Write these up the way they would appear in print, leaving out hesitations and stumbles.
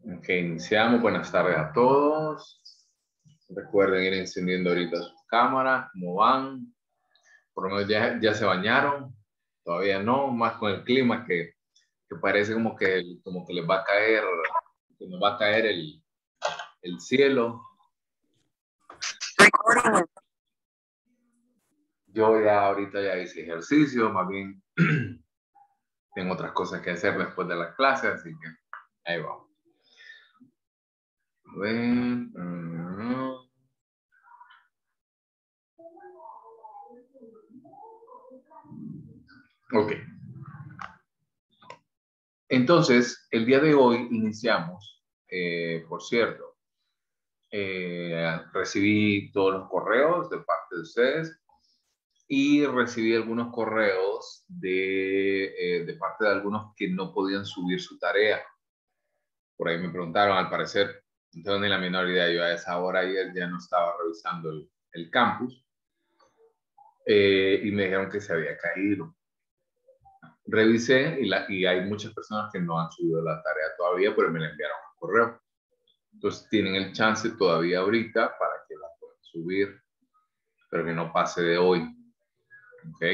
Ok, iniciamos. Buenas tardes a todos. Recuerden ir encendiendo ahorita sus cámaras. ¿Cómo van? Por lo menos ya se bañaron. Todavía no, más con el clima que parece como que les va a caer, que nos va a caer el cielo. Yo ya ahorita ya hice ejercicio, más bien tengo otras cosas que hacer después de las clases, así que ahí vamos. Ok. Entonces, el día de hoy iniciamos, por cierto, recibí todos los correos de parte de ustedes y recibí algunos correos de parte de algunos que no podían subir su tarea. Por ahí me preguntaron, al parecer, no tengo ni la menor idea, yo a esa hora ayer ya no estaba revisando el campus y me dijeron que se había caído. Revisé y hay muchas personas que no han subido la tarea todavía, pero me la enviaron al correo. Entonces tienen el chance todavía ahorita para que la puedan subir, pero que no pase de hoy. ¿Ok?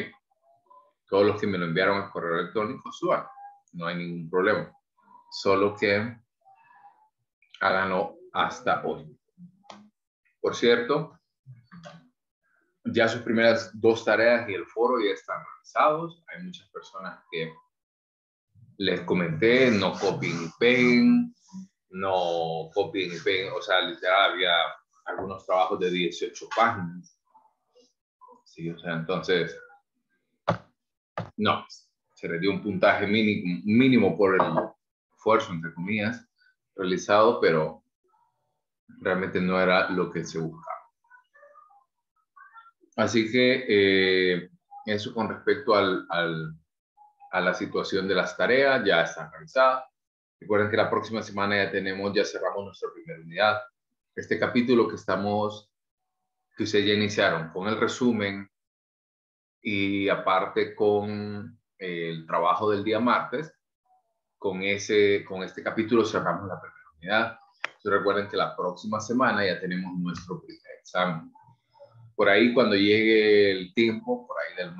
Todos los que me lo enviaron al correo electrónico suban, no hay ningún problema. Solo que háganlo hasta hoy. Por cierto, ya sus primeras 2 tareas y el foro ya están realizados. Hay muchas personas que les comenté, no copien y peguen, no copien y peguen, o sea, literal había algunos trabajos de 18 páginas. Sí, o sea, entonces, no, se le dio un puntaje mínimo por el esfuerzo, entre comillas, realizado, pero realmente no era lo que se buscaba. Así que eso con respecto a la situación de las tareas, ya están realizadas. Recuerden que la próxima semana ya cerramos nuestra primera unidad. Este capítulo que ustedes ya iniciaron con el resumen y aparte con el trabajo del día martes, con este capítulo cerramos la primera unidad. Entonces recuerden que la próxima semana ya tenemos nuestro primer examen. Por ahí cuando llegue el tiempo, por ahí del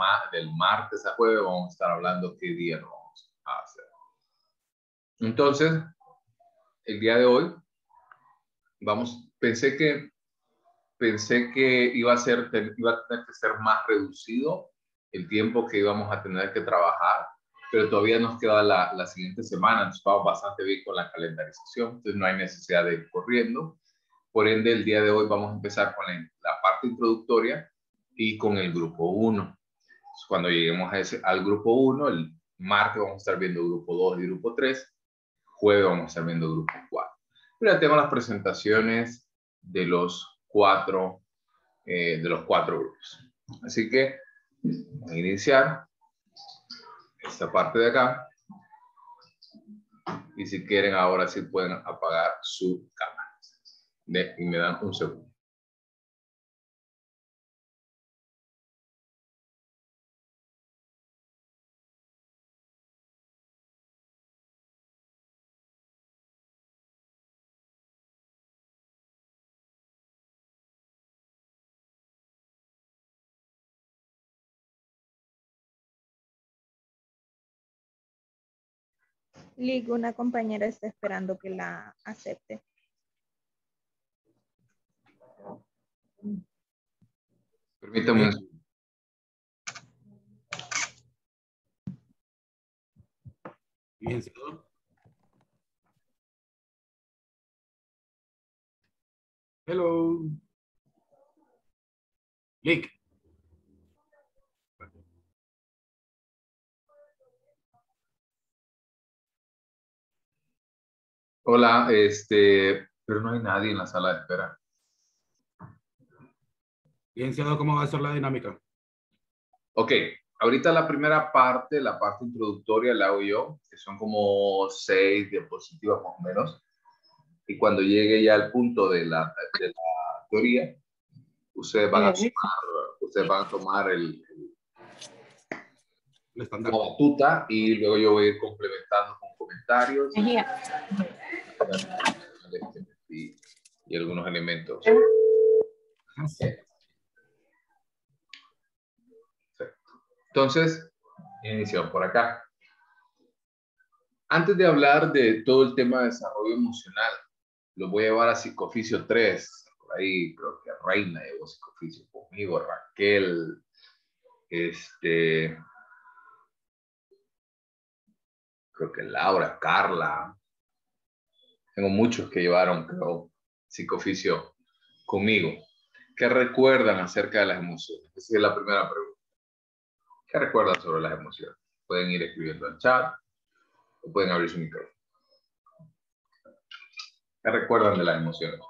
martes a jueves, vamos a estar hablando qué día lo vamos a hacer. Entonces, el día de hoy, pensé que iba a tener que ser más reducido el tiempo que íbamos a tener que trabajar, pero todavía nos queda la siguiente semana, nos vamos bastante bien con la calendarización, entonces no hay necesidad de ir corriendo. Por ende, el día de hoy vamos a empezar con la parte introductoria y con el grupo 1. Cuando lleguemos al grupo 1, el martes vamos a estar viendo grupo 2 y grupo 3, jueves vamos a estar viendo grupo 4. Pero ya tengo las presentaciones de los cuatro grupos. Así que voy a iniciar esta parte de acá. Y si quieren, ahora sí pueden apagar su cámara. Y me dan un segundo. Lick, una compañera está esperando que la acepte. Permítame. Bien, señor. Hello. Lick. Hola, pero no hay nadie en la sala de espera. Licenciado, ¿cómo va a ser la dinámica? Ok, ahorita la primera parte, la parte introductoria, la hago yo, que son como 6 diapositivas más o menos. Y cuando llegue ya al punto de la teoría, ustedes van a tomar la batuta y luego yo voy a ir complementando con comentarios. y algunos elementos. Entonces, iniciamos por acá. Antes de hablar de todo el tema de desarrollo emocional, lo voy a llevar a Psicoficio 3. Por ahí creo que Reina llevó Psicoficio conmigo, Raquel, creo que Laura, Carla. Tengo muchos que llevaron, creo, Psicoficio conmigo. ¿Qué recuerdan acerca de las emociones? Esa es la primera pregunta. ¿Qué recuerdan sobre las emociones? Pueden ir escribiendo al chat o pueden abrir su micrófono. ¿Qué recuerdan de las emociones?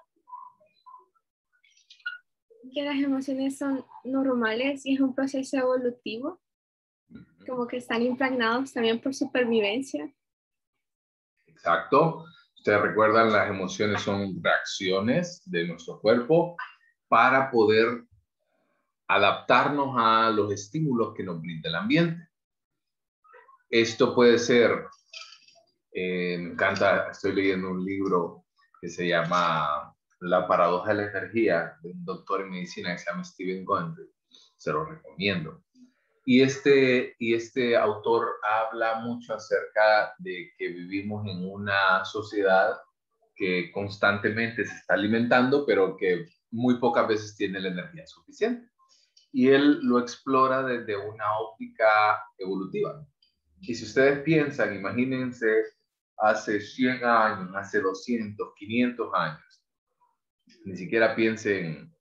Que las emociones son normales y es un proceso evolutivo, como que están impregnados también por supervivencia. Exacto. Ustedes recuerdan, las emociones son reacciones de nuestro cuerpo para poder adaptarnos a los estímulos que nos brinda el ambiente. Esto puede ser, me encanta, estoy leyendo un libro que se llama La paradoja de la energía, de un doctor en medicina que se llama Stephen Gundry. Se lo recomiendo. Y este autor habla mucho acerca de que vivimos en una sociedad que constantemente se está alimentando, pero que muy pocas veces tiene la energía suficiente. Y él lo explora desde una óptica evolutiva. Y si ustedes piensan, imagínense hace 100 años, hace 200, 500 años, ni siquiera piensen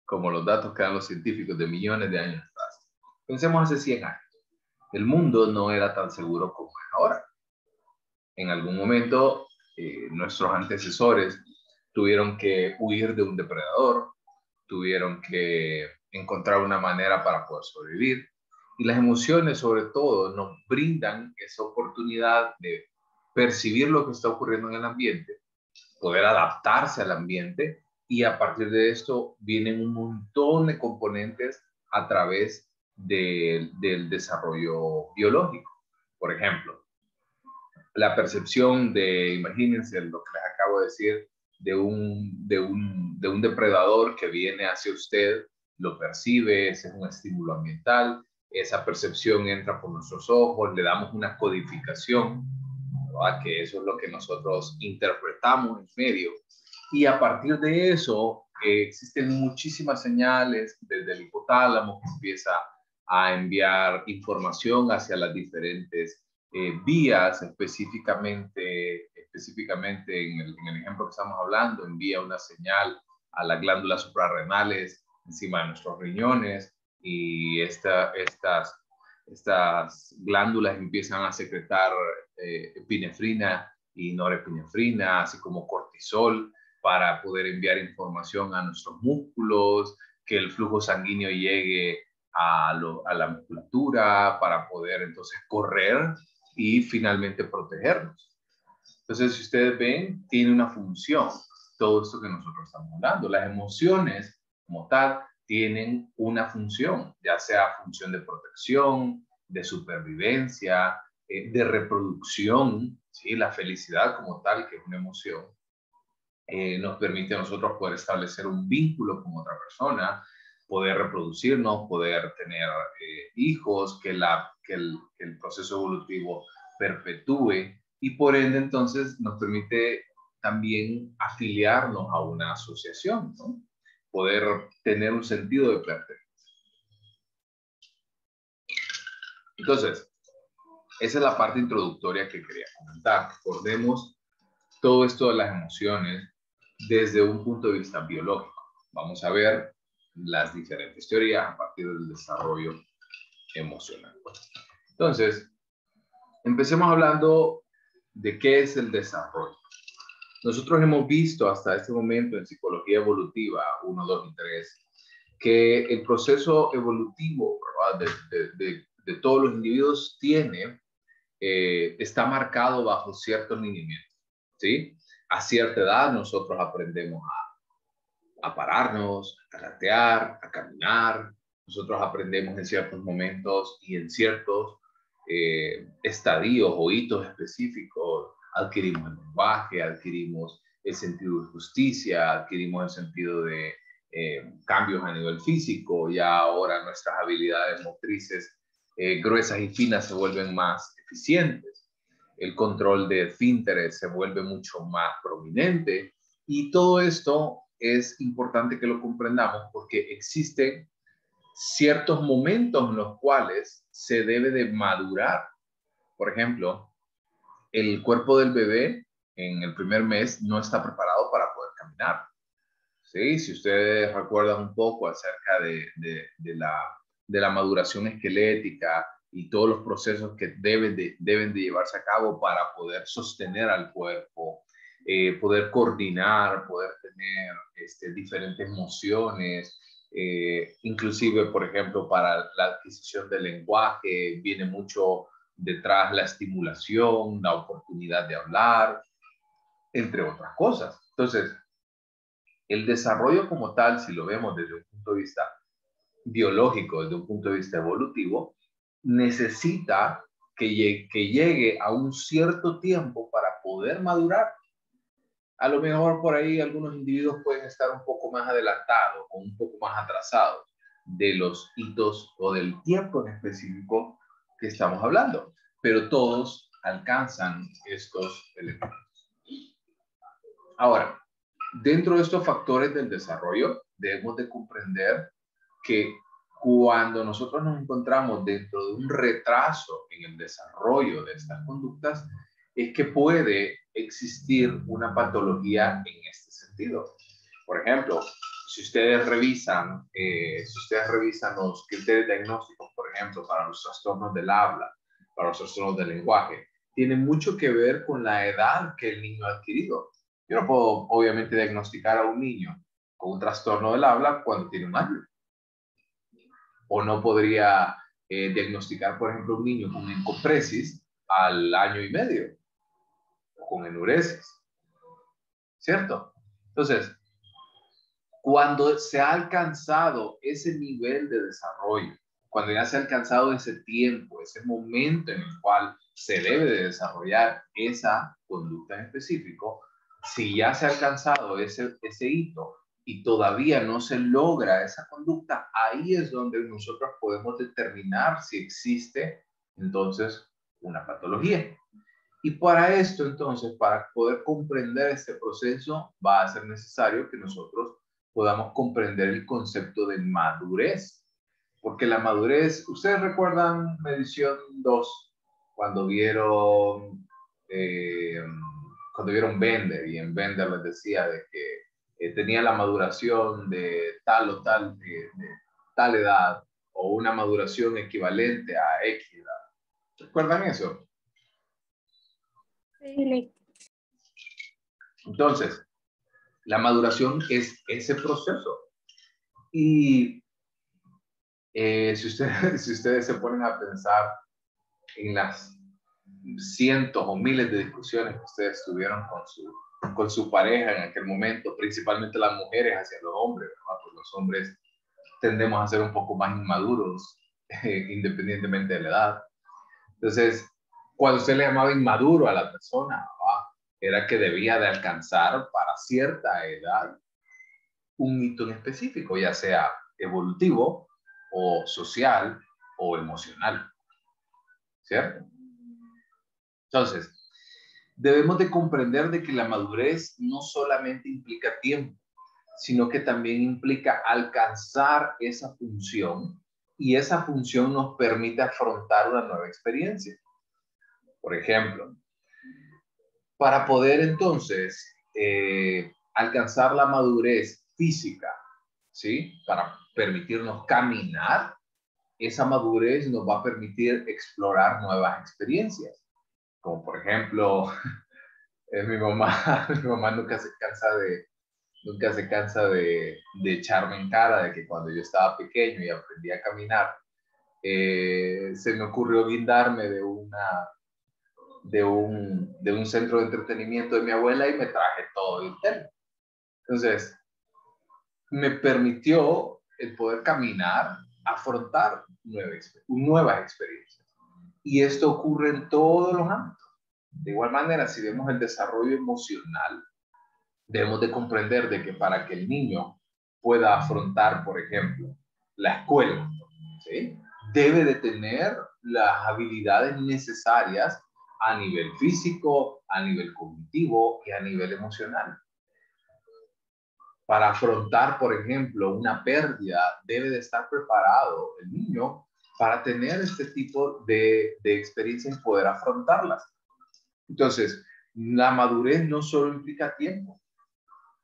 como los datos que dan los científicos de millones de años atrás. Pensemos hace 100 años. El mundo no era tan seguro como es ahora. En algún momento, nuestros antecesores tuvieron que huir de un depredador, tuvieron que encontrar una manera para poder sobrevivir. Y las emociones, sobre todo, nos brindan esa oportunidad de percibir lo que está ocurriendo en el ambiente, poder adaptarse al ambiente, y a partir de esto vienen un montón de componentes a través del desarrollo biológico. Por ejemplo, la percepción de, imagínense lo que les acabo de decir, de un depredador que viene hacia usted, lo percibe, ese es un estímulo ambiental, esa percepción entra por nuestros ojos, le damos una codificación, ¿verdad? Que eso es lo que nosotros interpretamos en medio. Y a partir de eso, existen muchísimas señales desde el hipotálamo que empieza a enviar información hacia las diferentes vías, específicamente en el ejemplo que estamos hablando, envía una señal a las glándulas suprarrenales encima de nuestros riñones, y estas glándulas empiezan a secretar epinefrina y norepinefrina, así como cortisol, para poder enviar información a nuestros músculos, que el flujo sanguíneo llegue a la musculatura, para poder entonces correr y finalmente protegernos. Entonces, si ustedes ven, tiene una función todo esto que nosotros estamos hablando. Las emociones, como tal, tienen una función, ya sea función de protección, de supervivencia, de reproducción, ¿sí? La felicidad como tal, que es una emoción, nos permite a nosotros poder establecer un vínculo con otra persona, poder reproducirnos, poder tener hijos, que el proceso evolutivo perpetúe, y por ende entonces nos permite también afiliarnos a una asociación, ¿no? Poder tener un sentido de pertenencia. Entonces, esa es la parte introductoria que quería comentar. Recordemos todo esto de las emociones desde un punto de vista biológico. Vamos a ver las diferentes teorías a partir del desarrollo emocional. Entonces, empecemos hablando de qué es el desarrollo. Nosotros hemos visto hasta este momento en psicología evolutiva 1, 2 y 3 que el proceso evolutivo, ¿verdad?, de todos los individuos está marcado bajo ciertos lineamientos, ¿sí? A cierta edad nosotros aprendemos a pararnos, a gatear, a caminar. Nosotros aprendemos en ciertos momentos y en ciertos estadios o hitos específicos adquirimos el lenguaje, adquirimos el sentido de justicia, adquirimos el sentido de cambios a nivel físico. Ya ahora nuestras habilidades motrices gruesas y finas se vuelven más eficientes. El control de esfínteres se vuelve mucho más prominente. Y todo esto es importante que lo comprendamos porque existen ciertos momentos en los cuales se debe de madurar. Por ejemplo, el cuerpo del bebé en el primer mes no está preparado para poder caminar. ¿Sí? Si ustedes recuerdan un poco acerca de la maduración esquelética y todos los procesos que deben de llevarse a cabo para poder sostener al cuerpo, poder coordinar, poder tener diferentes mociones, inclusive, por ejemplo, para la adquisición del lenguaje, viene mucho detrás la estimulación, la oportunidad de hablar, entre otras cosas. Entonces, el desarrollo como tal, si lo vemos desde un punto de vista biológico, desde un punto de vista evolutivo, necesita que llegue a un cierto tiempo para poder madurar. A lo mejor por ahí algunos individuos pueden estar un poco más adelantados o un poco más atrasados de los hitos o del tiempo en específico que estamos hablando, pero todos alcanzan estos elementos. Ahora, dentro de estos factores del desarrollo, debemos de comprender que cuando nosotros nos encontramos dentro de un retraso en el desarrollo de estas conductas, es que puede existir una patología en este sentido. Por ejemplo, si ustedes revisan los criterios diagnósticos, por ejemplo, para los trastornos del habla, para los trastornos del lenguaje, tiene mucho que ver con la edad que el niño ha adquirido. Yo no puedo, obviamente, diagnosticar a un niño con un trastorno del habla cuando tiene un año. O no podría diagnosticar, por ejemplo, un niño con encopresis al año y medio, o con enuresis, ¿cierto? Entonces, cuando se ha alcanzado ese nivel de desarrollo, cuando ya se ha alcanzado ese tiempo, ese momento en el cual se debe de desarrollar esa conducta en específico, si ya se ha alcanzado ese hito y todavía no se logra esa conducta, ahí es donde nosotros podemos determinar si existe entonces una patología. Y para esto, entonces, para poder comprender este proceso, va a ser necesario que nosotros podamos comprender el concepto de madurez. Porque la madurez, ¿ustedes recuerdan medición 2? Cuando vieron Bender, y en Bender les decía de que tenía la maduración de tal o tal, de tal edad, o una maduración equivalente a X edad. ¿Recuerdan eso? Sí. Entonces, la maduración es ese proceso. Y si ustedes se ponen a pensar en las cientos o miles de discusiones que ustedes tuvieron con su pareja en aquel momento, principalmente las mujeres hacia los hombres, ¿verdad? Pues los hombres tendemos a ser un poco más inmaduros, independientemente de la edad. Entonces, cuando usted le llamaba inmaduro a la persona, ¿verdad? Era que debía de alcanzar para cierta edad un hito en específico, ya sea evolutivo o social o emocional, ¿cierto? Entonces, debemos de comprender de que la madurez no solamente implica tiempo, sino que también implica alcanzar esa función y esa función nos permite afrontar una nueva experiencia. Por ejemplo, para poder entonces alcanzar la madurez física, ¿sí? Para permitirnos caminar, esa madurez nos va a permitir explorar nuevas experiencias. Como por ejemplo, mi mamá nunca se cansa de echarme en cara de que cuando yo estaba pequeño y aprendí a caminar, se me ocurrió guindarme de un centro de entretenimiento de mi abuela y me traje todo el tema. Entonces, me permitió el poder caminar, afrontar nuevas experiencias. Y esto ocurre en todos los ámbitos. De igual manera, si vemos el desarrollo emocional, debemos de comprender de que para que el niño pueda afrontar, por ejemplo, la escuela, ¿sí?, debe de tener las habilidades necesarias a nivel físico, a nivel cognitivo y a nivel emocional. Para afrontar, por ejemplo, una pérdida, debe de estar preparado el niño para tener este tipo de experiencias y poder afrontarlas. Entonces, la madurez no solo implica tiempo,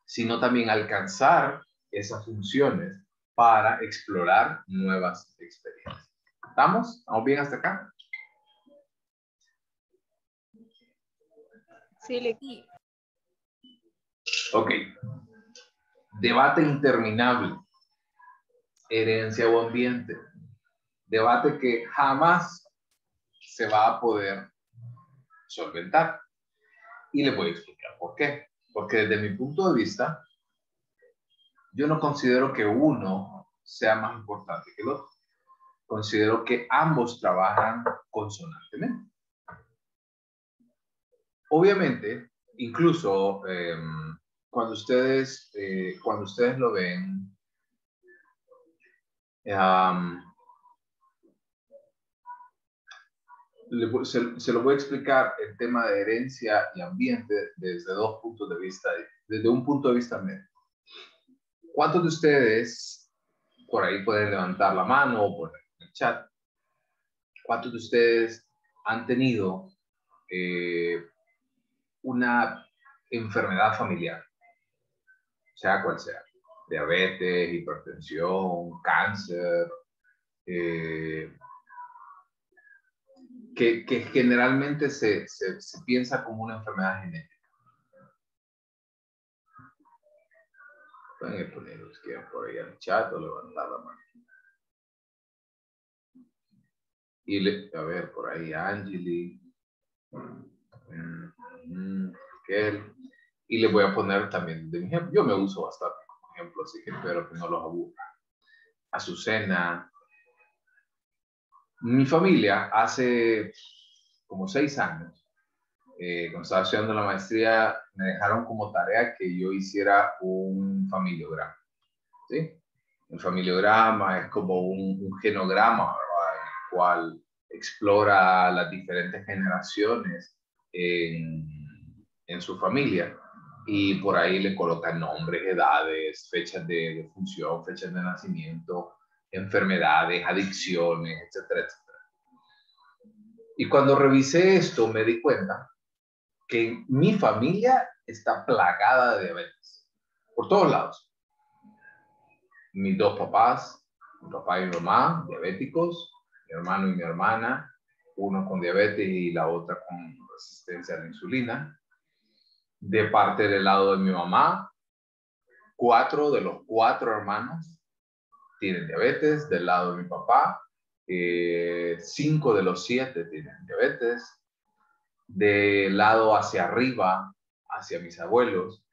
sino también alcanzar esas funciones para explorar nuevas experiencias. ¿Estamos? ¿Estamos bien hasta acá? Sí, le... Ok. Debate interminable. Herencia o ambiente. Debate que jamás se va a poder solventar. Y le voy a explicar por qué. Porque desde mi punto de vista, yo no considero que uno sea más importante que el otro. Considero que ambos trabajan consonantemente. Obviamente, incluso cuando ustedes lo ven, se lo voy a explicar el tema de herencia y ambiente desde dos puntos de vista, desde un punto de vista médico. ¿Cuántos de ustedes, por ahí pueden levantar la mano o poner en el chat, cuántos de ustedes han tenido una enfermedad familiar, sea cual sea, diabetes, hipertensión, cáncer, que generalmente se piensa como una enfermedad genética? Pueden poner los que por ahí en el chat o levantar la mano. Y a ver, por ahí Angeli, Raquel, y le voy a poner también de mi ejemplo. Yo me uso bastante como ejemplo, así que espero que no los aburra. Azucena. Mi familia hace como 6 años, cuando estaba estudiando la maestría, me dejaron como tarea que yo hiciera un familiograma, ¿sí? Un familiograma es como un genograma, ¿verdad?, en el cual explora las diferentes generaciones en su familia, y por ahí le colocan nombres, edades, fechas de función, fechas de nacimiento, enfermedades, adicciones, etcétera, etcétera. Y cuando revisé esto me di cuenta que mi familia está plagada de diabetes por todos lados. Mis dos papás, mi papá y mi mamá, diabéticos, mi hermano y mi hermana, uno con diabetes y la otra con resistencia a la insulina. De parte del lado de mi mamá, 4 de los 4 hermanos tienen diabetes. Del lado de mi papá, 5 de los 7 tienen diabetes. Del lado hacia arriba, hacia mis abuelos,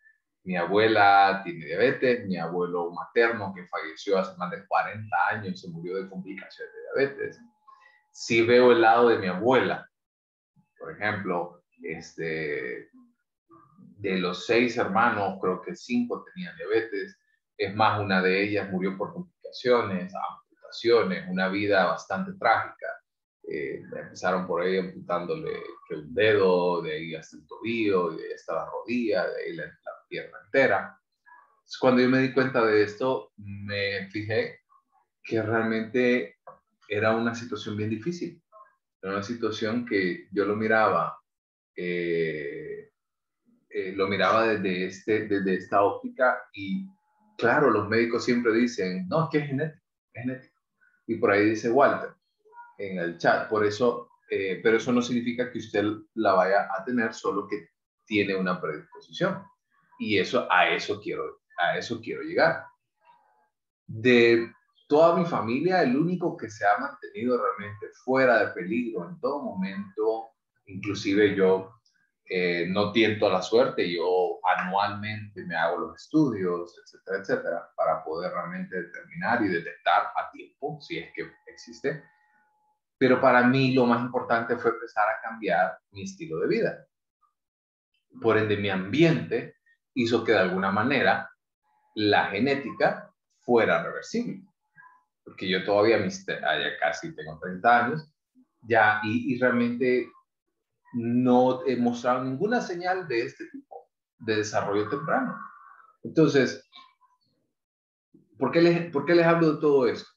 mi abuela tiene diabetes, mi abuelo materno, que falleció hace más de 40 años, se murió de complicaciones de diabetes. Si veo el lado de mi abuela, por ejemplo, de los 6 hermanos, creo que 5 tenían diabetes. Es más, una de ellas murió por complicaciones, amputaciones, una vida bastante trágica. Empezaron por ahí amputándole un dedo, de ahí hasta el tobillo, de ahí hasta la rodilla, de ahí la pierna entera. Entonces, cuando yo me di cuenta de esto, me fijé que realmente era una situación bien difícil. Era una situación que yo lo miraba desde esta óptica, y claro, los médicos siempre dicen, no, es que es genético, es genético. Y por ahí dice Walter en el chat, por eso, pero eso no significa que usted la vaya a tener, solo que tiene una predisposición. Y a eso quiero llegar. De toda mi familia, el único que se ha mantenido realmente fuera de peligro en todo momento, inclusive yo no tiento a la suerte, yo anualmente me hago los estudios, etcétera, etcétera, para poder realmente determinar y detectar a tiempo, si es que existe. Pero para mí lo más importante fue empezar a cambiar mi estilo de vida. Por ende, mi ambiente hizo que de alguna manera la genética fuera reversible. Porque yo todavía ya casi tengo 30 años, ya, y realmente no he mostrado ninguna señal de este tipo de desarrollo temprano. Entonces, ¿por qué les hablo de todo esto?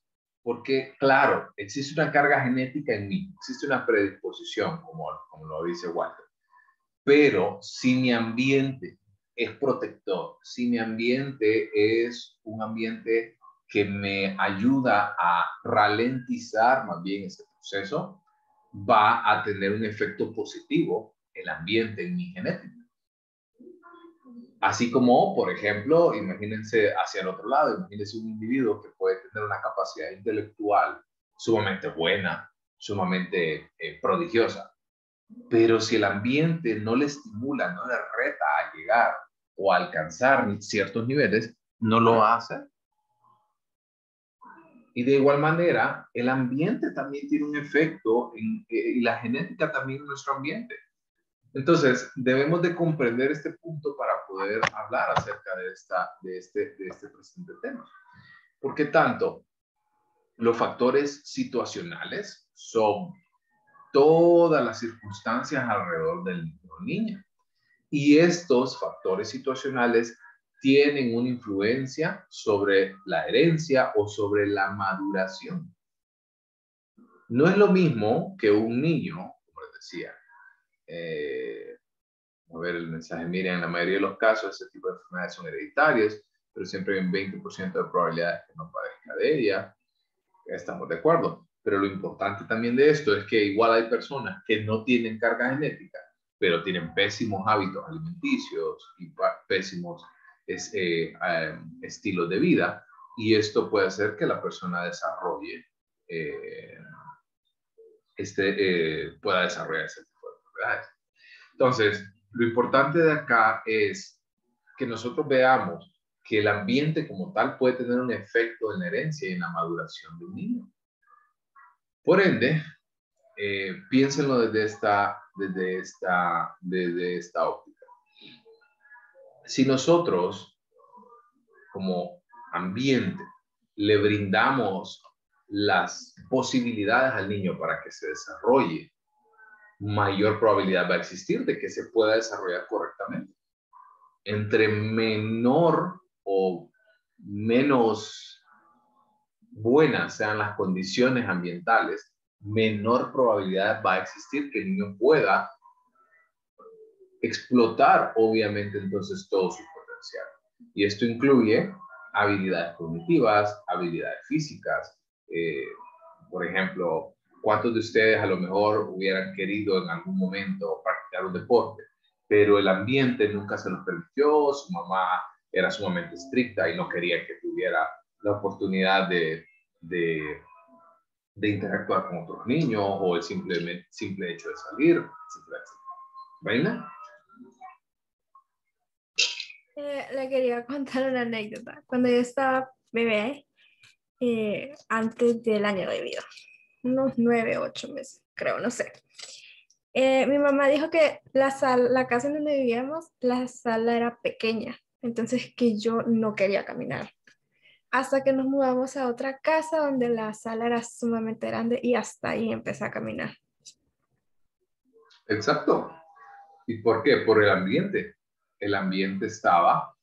Porque, claro, existe una carga genética en mí, existe una predisposición, como lo dice Walter, pero si mi ambiente es protector, si mi ambiente es un ambiente que me ayuda a ralentizar más bien ese proceso, va a tener un efecto positivo el ambiente en mi genética. Así como, por ejemplo, imagínense hacia el otro lado, imagínense un individuo que puede tener una capacidad intelectual sumamente buena, sumamente prodigiosa, pero si el ambiente no le estimula, no le reta a llegar o a alcanzar ciertos niveles, no lo hace. Y de igual manera, el ambiente también tiene un efecto y la genética también en nuestro ambiente. Entonces, debemos de comprender este punto para poder hablar acerca de este presente tema. Porque tanto los factores situacionales son todas las circunstancias alrededor del niño o niña. Y estos factores situacionales tienen una influencia sobre la herencia o sobre la maduración. No es lo mismo que un niño, como les decía, a ver el mensaje, miren, en la mayoría de los casos ese tipo de enfermedades son hereditarias, pero siempre hay un 20% de probabilidades que no padezca de ella. Estamos de acuerdo. Pero lo importante también de esto es que igual hay personas que no tienen carga genética, pero tienen pésimos hábitos alimenticios y pésimos estilos de vida, y esto puede hacer que la persona desarrolle pueda desarrollar ese tipo de enfermedades. Entonces, lo importante de acá es que nosotros veamos que el ambiente como tal puede tener un efecto en la herencia y en la maduración de un niño. Por ende, piénsenlo desde esta óptica. Si nosotros, como ambiente, le brindamos las posibilidades al niño para que se desarrolle, mayor probabilidad va a existir de que se pueda desarrollar correctamente. Entre menor o menos buenas sean las condiciones ambientales, menor probabilidad va a existir que el niño pueda explotar, obviamente, entonces todo su potencial. Y esto incluye habilidades cognitivas, habilidades físicas. Por ejemplo, ¿cuántos de ustedes a lo mejor hubieran querido en algún momento practicar un deporte, pero el ambiente nunca se los permitió? Su mamá era sumamente estricta y no quería que tuviera la oportunidad de interactuar con otros niños, o el simple hecho de salir, etcétera, etcétera. ¿Vaina? Le quería contar una anécdota. Cuando yo estaba bebé, antes del año de vida, unos 9, 8 meses, creo, no sé. Mi mamá dijo que la casa en donde vivíamos, la sala era pequeña, entonces que yo no quería caminar. Hasta que nos mudamos a otra casa donde la sala era sumamente grande y hasta ahí empecé a caminar. Exacto. ¿Y por qué? Por el ambiente. El ambiente estaba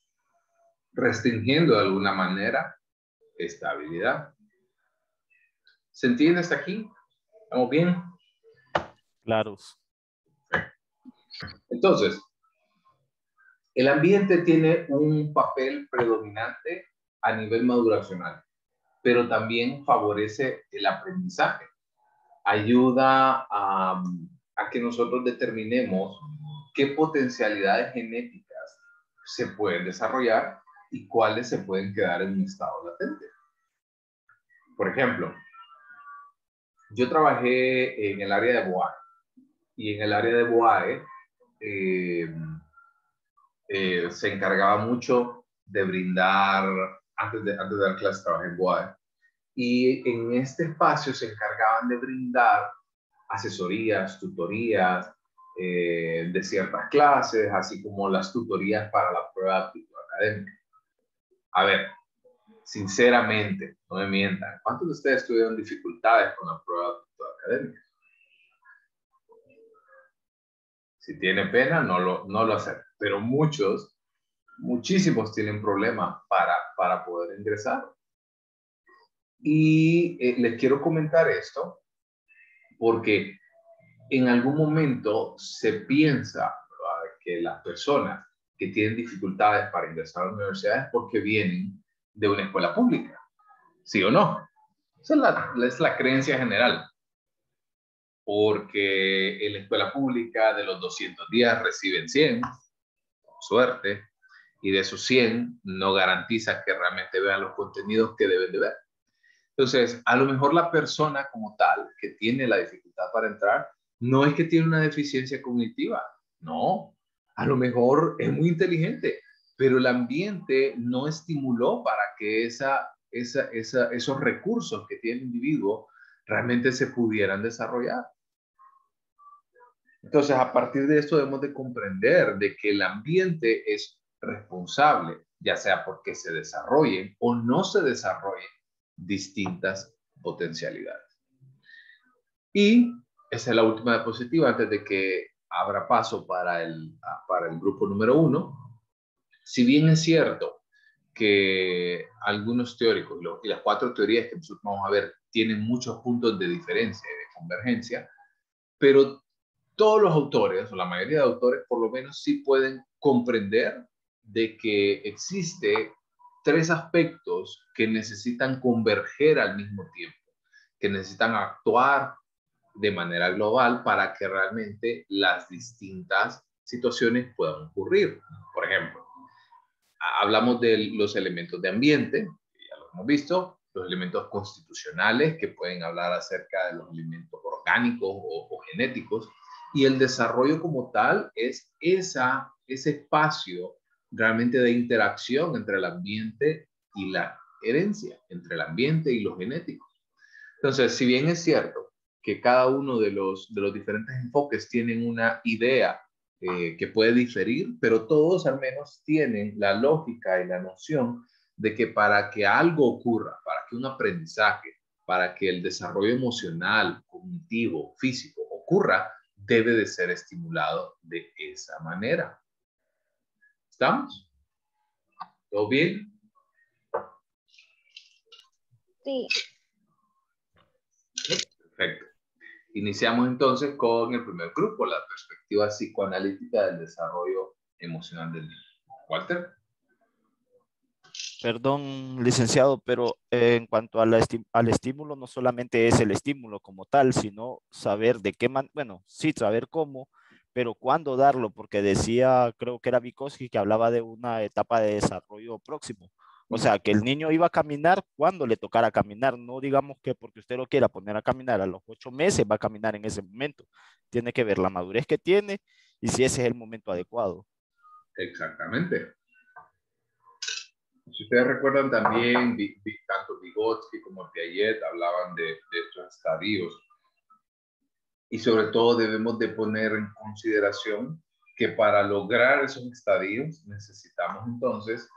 restringiendo de alguna manera esta habilidad. ¿Se entiende hasta aquí? ¿Estamos bien? Claros. Entonces, el ambiente tiene un papel predominante a nivel maduracional, pero también favorece el aprendizaje. Ayuda a que nosotros determinemos qué potencialidades genéticas se pueden desarrollar y cuáles se pueden quedar en un estado latente. Por ejemplo, yo trabajé en el área de BOAE, y en el área de BOAE se encargaba mucho de brindar, antes de dar clases trabajé en BOAE, y en este espacio se encargaban de brindar asesorías, tutorías de ciertas clases, así como las tutorías para la prueba de aptitud académica. A ver, sinceramente, no me mientan, ¿cuántos de ustedes tuvieron dificultades con la prueba de aptitud académica? Si tiene pena, no lo acepto, pero muchísimos tienen problemas para poder ingresar. Y les quiero comentar esto porque en algún momento se piensa, ¿verdad?, que las personas que tienen dificultades para ingresar a la universidad es porque vienen de una escuela pública. ¿Sí o no? Esa es la creencia general. Porque en la escuela pública de los 200 días reciben 100, con suerte, y de esos 100 no garantiza que realmente vean los contenidos que deben de ver. Entonces, a lo mejor la persona como tal que tiene la dificultad para entrar no es que tiene una deficiencia cognitiva, no, a lo mejor es muy inteligente, pero el ambiente no estimuló para que esos recursos que tiene el individuo realmente se pudieran desarrollar. Entonces, a partir de esto debemos de comprender de que el ambiente es responsable, ya sea porque se desarrollen o no se desarrollen distintas potencialidades. Y esa es la última diapositiva antes de que abra paso para el grupo número 1. Si bien es cierto que algunos teóricos y las 4 teorías que nosotros vamos a ver tienen muchos puntos de diferencia y de convergencia, pero todos los autores, o la mayoría de autores, por lo menos sí pueden comprender de que existe 3 aspectos que necesitan converger al mismo tiempo, que necesitan actuar de manera global para que realmente las distintas situaciones puedan ocurrir. Por ejemplo, hablamos de los elementos de ambiente, que ya lo hemos visto, los elementos constitucionales, que pueden hablar acerca de los elementos orgánicos o genéticos, y el desarrollo como tal es ese espacio realmente de interacción entre el ambiente y la herencia, entre el ambiente y lo genético. Entonces, si bien es cierto que cada uno de los diferentes enfoques tienen una idea que puede diferir, pero todos al menos tienen la lógica y la noción de que para que algo ocurra, para que un aprendizaje, para que el desarrollo emocional, cognitivo, físico ocurra, debe de ser estimulado de esa manera. ¿Estamos? ¿Todo bien? Sí. Perfecto. Iniciamos entonces con el primer grupo, la perspectiva psicoanalítica del desarrollo emocional del niño. Walter. Perdón, licenciado, pero en cuanto a al estímulo, no solamente es el estímulo como tal, sino saber de qué manera, bueno, sí, saber cómo, pero cuándo darlo, porque decía, creo que era Vygotsky, que hablaba de una etapa de desarrollo próximo. O sea, que el niño iba a caminar cuando le tocara caminar, no digamos que porque usted lo quiera poner a caminar a los 8 meses, va a caminar en ese momento. Tiene que ver la madurez que tiene y si ese es el momento adecuado. Exactamente. Si ustedes recuerdan también, tanto Vygotsky como Piaget hablaban de estos estadios. Y sobre todo debemos de poner en consideración que para lograr esos estadios necesitamos entonces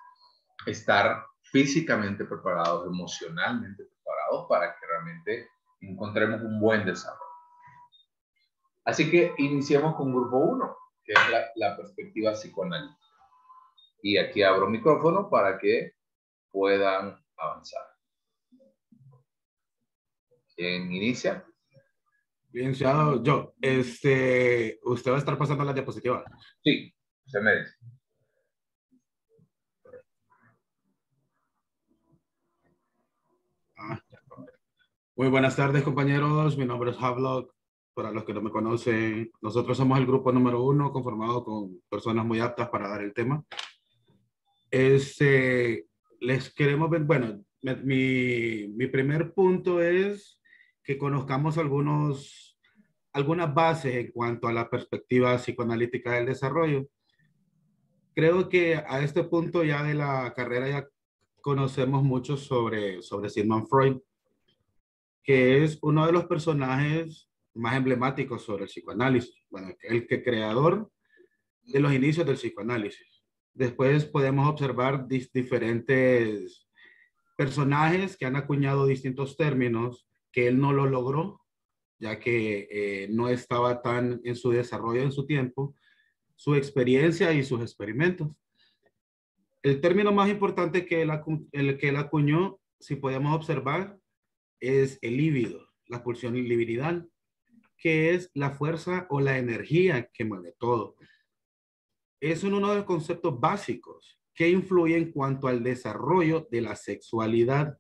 estar físicamente preparados, emocionalmente preparados para que realmente encontremos un buen desarrollo. Así que iniciemos con grupo 1, que es la perspectiva psicoanalítica. Y aquí abro micrófono para que puedan avanzar. ¿Quién inicia? Licenciado, yo, usted va a estar pasando la diapositiva. Sí, se me dice. Muy buenas tardes, compañeros. Mi nombre es Havelock. Para los que no me conocen, nosotros somos el grupo número 1, conformado con personas muy aptas para dar el tema. Les queremos ver, bueno, mi primer punto es que conozcamos algunas bases en cuanto a la perspectiva psicoanalítica del desarrollo. Creo que a este punto ya de la carrera ya conocemos mucho sobre Sigmund Freud. que es uno de los personajes más emblemáticos sobre el psicoanálisis. Bueno, el que creador de los inicios del psicoanálisis. Después podemos observar diferentes personajes que han acuñado distintos términos que él no lo logró, ya que no estaba tan en su desarrollo en su tiempo, su experiencia y sus experimentos. El término más importante que el que él acuñó, si podemos observar, es el líbido, la pulsión libidinal, que es la fuerza o la energía que mueve todo. Es uno de los conceptos básicos que influye en cuanto al desarrollo de la sexualidad.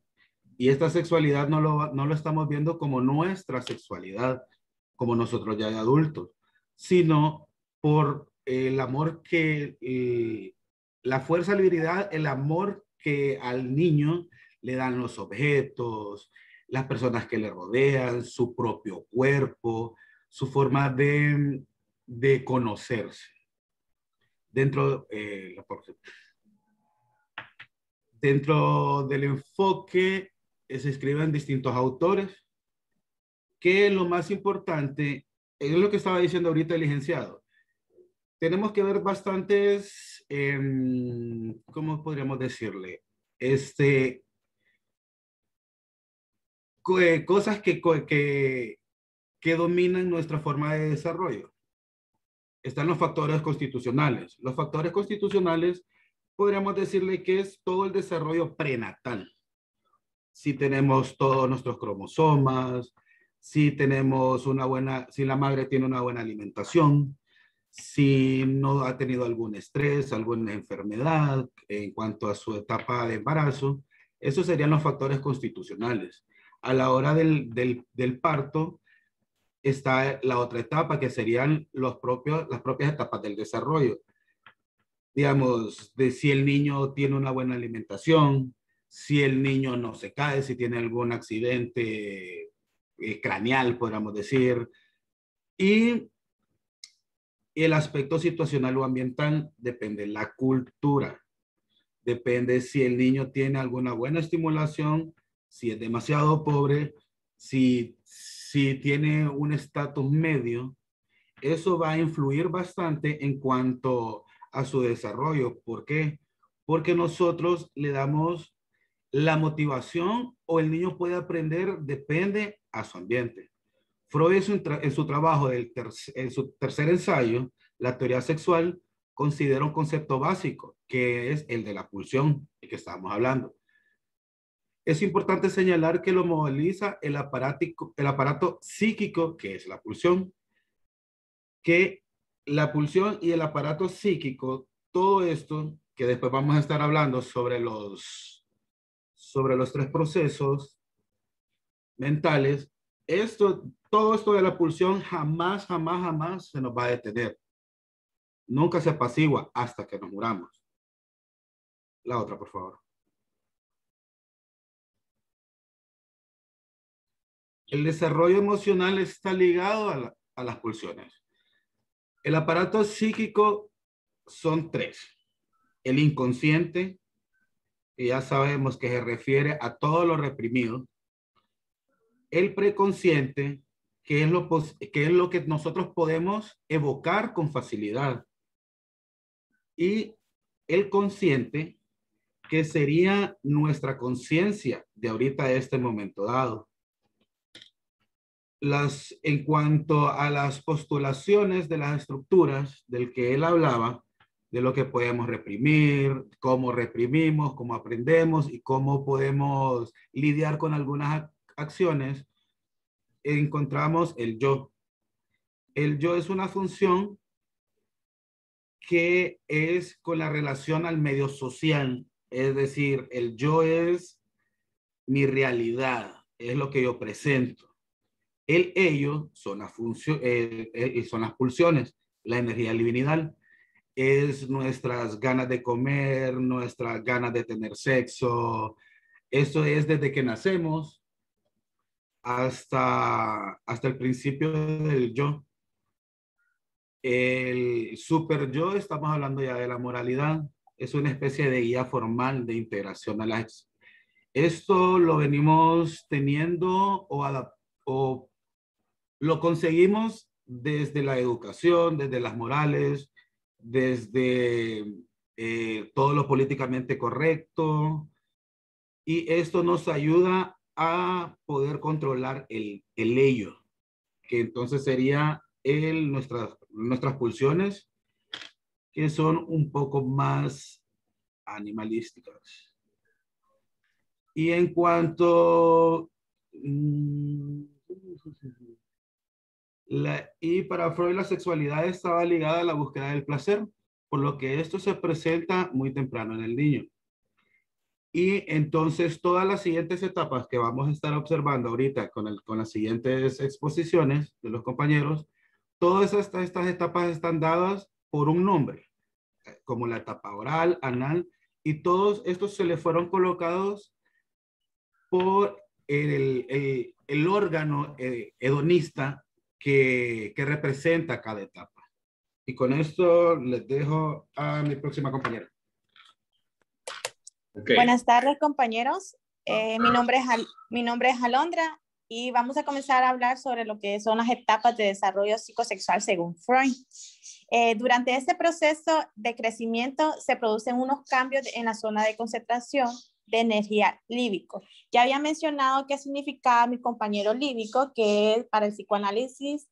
Y esta sexualidad no lo estamos viendo como nuestra sexualidad, como nosotros ya de adultos, sino por el amor la fuerza, libidinal, el amor que al niño le dan los objetos, las personas que le rodean, su propio cuerpo, su forma de conocerse. Dentro del enfoque se escriben distintos autores, que lo más importante es lo que estaba diciendo ahorita el licenciado. Tenemos que ver bastantes, ¿cómo podríamos decirle? Cosas que dominan nuestra forma de desarrollo. Están los factores constitucionales. Los factores constitucionales podríamos decirle que es todo el desarrollo prenatal. Si tenemos todos nuestros cromosomas, si la madre tiene una buena alimentación, si no ha tenido algún estrés, alguna enfermedad en cuanto a su etapa de embarazo, esos serían los factores constitucionales. A la hora del parto está la otra etapa, que serían las propias etapas del desarrollo. Digamos, de si el niño tiene una buena alimentación, si el niño no se cae, si tiene algún accidente craneal, podríamos decir. Y el aspecto situacional o ambiental depende de la cultura. Depende si el niño tiene alguna buena estimulación, si es demasiado pobre, si tiene un estatus medio. Eso va a influir bastante en cuanto a su desarrollo. ¿Por qué? Porque nosotros le damos la motivación o el niño puede aprender, depende a su ambiente. Freud en su trabajo, en su tercer ensayo, la teoría sexual, considera un concepto básico, que es el de la pulsión, el que estábamos hablando. Es importante señalar que lo moviliza el aparato psíquico, que es la pulsión, que la pulsión y el aparato psíquico, todo esto, que después vamos a estar hablando sobre los 3 procesos mentales, todo esto de la pulsión jamás se nos va a detener. Nunca se apacigua hasta que nos muramos. La otra, por favor. El desarrollo emocional está ligado a las pulsiones. El aparato psíquico son 3. El inconsciente, que ya sabemos que se refiere a todo lo reprimido. El preconsciente, que es lo que nosotros podemos evocar con facilidad. Y el consciente, que sería nuestra conciencia de ahorita, de este momento dado. En cuanto a las postulaciones de las estructuras del que él hablaba, de lo que podemos reprimir, cómo reprimimos, cómo aprendemos y cómo podemos lidiar con algunas acciones, encontramos el yo. El yo es una función que es con la relación al medio social, es decir, el yo es mi realidad, es lo que yo presento. El ello son las pulsiones, la energía libidinal. Es nuestras ganas de comer, nuestras ganas de tener sexo. Eso es desde que nacemos hasta el principio del yo. El super yo, estamos hablando ya de la moralidad. Es una especie de guía formal de integración a Esto lo venimos teniendo o lo conseguimos desde la educación, desde las morales, desde todo lo políticamente correcto, y esto nos ayuda a poder controlar el ello, que entonces sería nuestras pulsiones, que son un poco más animalísticas. Y en cuanto... y para Freud la sexualidad estaba ligada a la búsqueda del placer, por lo que esto se presenta muy temprano en el niño. Y entonces todas las siguientes etapas que vamos a estar observando ahorita con las siguientes exposiciones de los compañeros, todas estas etapas están dadas por un nombre, como la etapa oral, anal, y todos estos se le fueron colocados por el órgano hedonista que representa cada etapa. Y con esto les dejo a mi próxima compañera. Okay. Buenas tardes, compañeros. Mi nombre es Alondra y vamos a comenzar a hablar sobre lo que son las etapas de desarrollo psicosexual según Freud. Durante este proceso de crecimiento se producen unos cambios en la zona de concentración de energía líbico. Ya había mencionado qué significaba mi compañero líbico, que para el psicoanálisis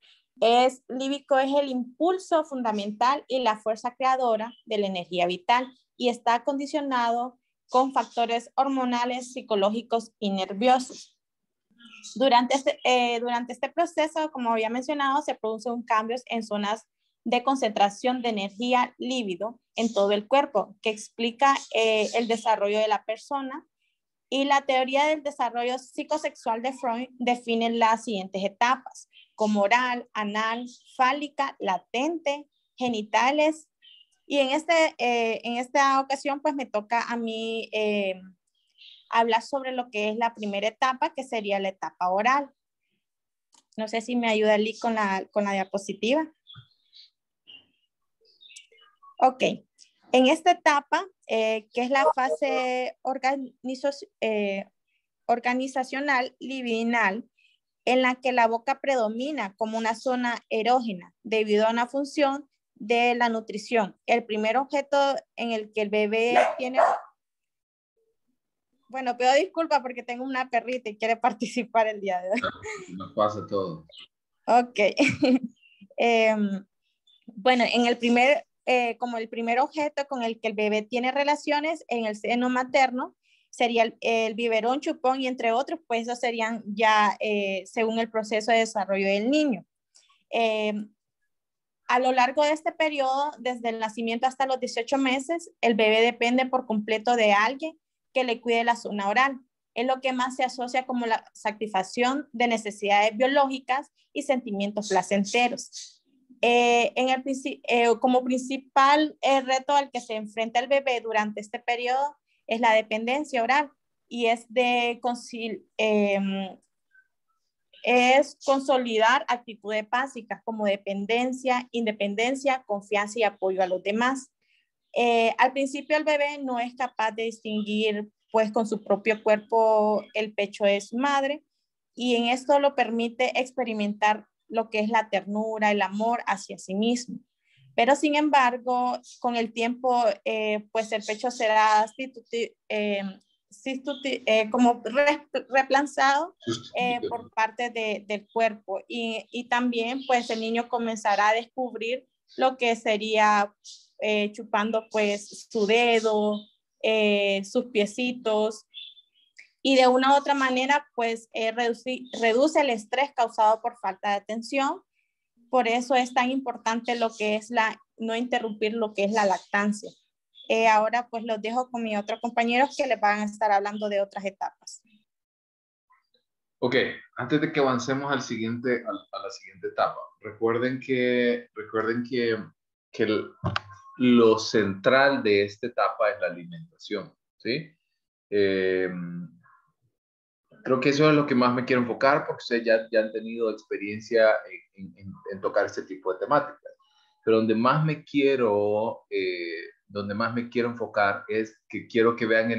líbico es el impulso fundamental y la fuerza creadora de la energía vital y está condicionado con factores hormonales, psicológicos y nerviosos. Durante este proceso, como había mencionado, se producen cambios en zonas de concentración de energía líbido en todo el cuerpo, que explica el desarrollo de la persona. Y la teoría del desarrollo psicosexual de Freud define las siguientes etapas, como oral, anal, fálica, latente, genitales. Y en esta ocasión, pues me toca a mí hablar sobre lo que es la primera etapa, que sería la etapa oral. No sé si me ayuda Lee con la diapositiva. Ok. En esta etapa, que es la fase organizacional libidinal, en la que la boca predomina como una zona erógena debido a una función de la nutrición. El primer objeto en el que el bebé tiene... Bueno, pido disculpas porque tengo una perrita y quiere participar el día de hoy. Nos pasa todo. Ok. Bueno, como el primer objeto con el que el bebé tiene relaciones en el seno materno sería el biberón, chupón y entre otros, pues esos serían ya según el proceso de desarrollo del niño. A lo largo de este periodo, desde el nacimiento hasta los 18 meses, el bebé depende por completo de alguien que le cuide la zona oral. Es lo que más se asocia como la satisfacción de necesidades biológicas y sentimientos placenteros. Como principal reto al que se enfrenta el bebé durante este periodo es la dependencia oral y es consolidar actitudes básicas como dependencia, independencia, confianza y apoyo a los demás. Al principio el bebé no es capaz de distinguir pues con su propio cuerpo el pecho de su madre y en esto lo permite experimentar lo que es la ternura, el amor hacia sí mismo. Pero sin embargo, con el tiempo, pues el pecho será como reemplazado por parte del cuerpo y también pues el niño comenzará a descubrir lo que sería chupando pues su dedo, sus piecitos y de una u otra manera pues reduce el estrés causado por falta de atención. Por eso es tan importante lo que es no interrumpir lo que es la lactancia. Ahora pues los dejo con mis otros compañeros que les van a estar hablando de otras etapas. Ok, antes de que avancemos a la siguiente etapa, recuerden que lo central de esta etapa es la alimentación, ¿sí? Creo que eso es lo que más me quiero enfocar porque ustedes ya han tenido experiencia en tocar este tipo de temáticas. Pero donde más me quiero enfocar es que quiero que vean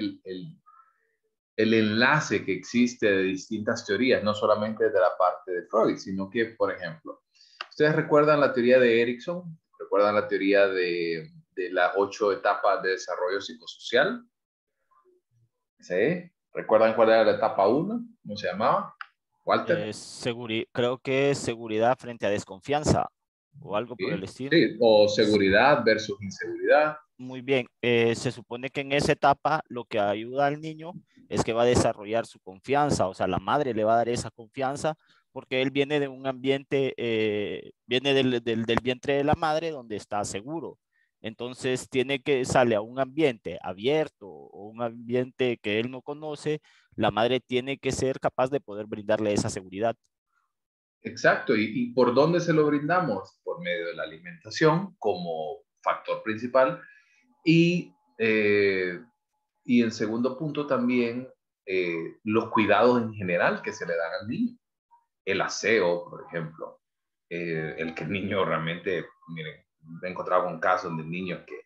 el enlace que existe de distintas teorías, no solamente de la parte de Freud, sino que, por ejemplo, ¿ustedes recuerdan la teoría de Erickson? ¿Recuerdan la teoría de las 8 etapas de desarrollo psicosocial? ¿Sí? ¿Recuerdan cuál era la etapa 1? ¿Cómo se llamaba? Walter. Creo que es seguridad frente a desconfianza o algo por Sí, el estilo. sí, o seguridad versus inseguridad. Muy bien, se supone que en esa etapa lo que ayuda al niño es que va a desarrollar su confianza, o sea, la madre le va a dar esa confianza porque él viene de un ambiente, viene del vientre de la madre donde está seguro. Entonces sale a un ambiente abierto o un ambiente que él no conoce, la madre tiene que ser capaz de poder brindarle esa seguridad. Exacto, ¿y por dónde se lo brindamos? Por medio de la alimentación como factor principal y en segundo punto también los cuidados en general que se le dan al niño. El aseo, por ejemplo, el que el niño realmente, miren, me he encontrado con casos de niños que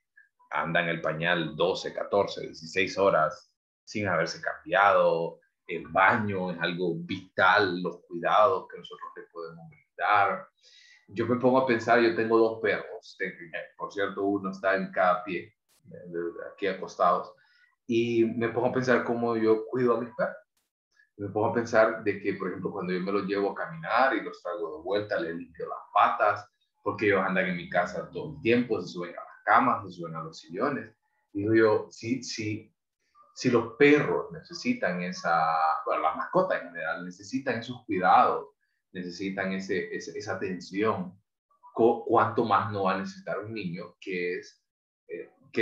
andan en el pañal 12, 14, 16 horas sin haberse cambiado. El baño es algo vital, los cuidados que nosotros le podemos brindar. Yo me pongo a pensar, yo tengo 2 perros, por cierto, uno está en cada pie, aquí acostados, y me pongo a pensar cómo yo cuido a mis perros. Me pongo a pensar de que, por ejemplo, cuando yo me los llevo a caminar y los traigo de vuelta, les limpio las patas, porque ellos andan en mi casa todo el tiempo, se suben a las camas, se suben a los sillones. Digo yo, si los perros necesitan bueno, las mascotas en general, necesitan esos cuidados, necesitan esa atención, ¿cuánto más no va a necesitar un niño que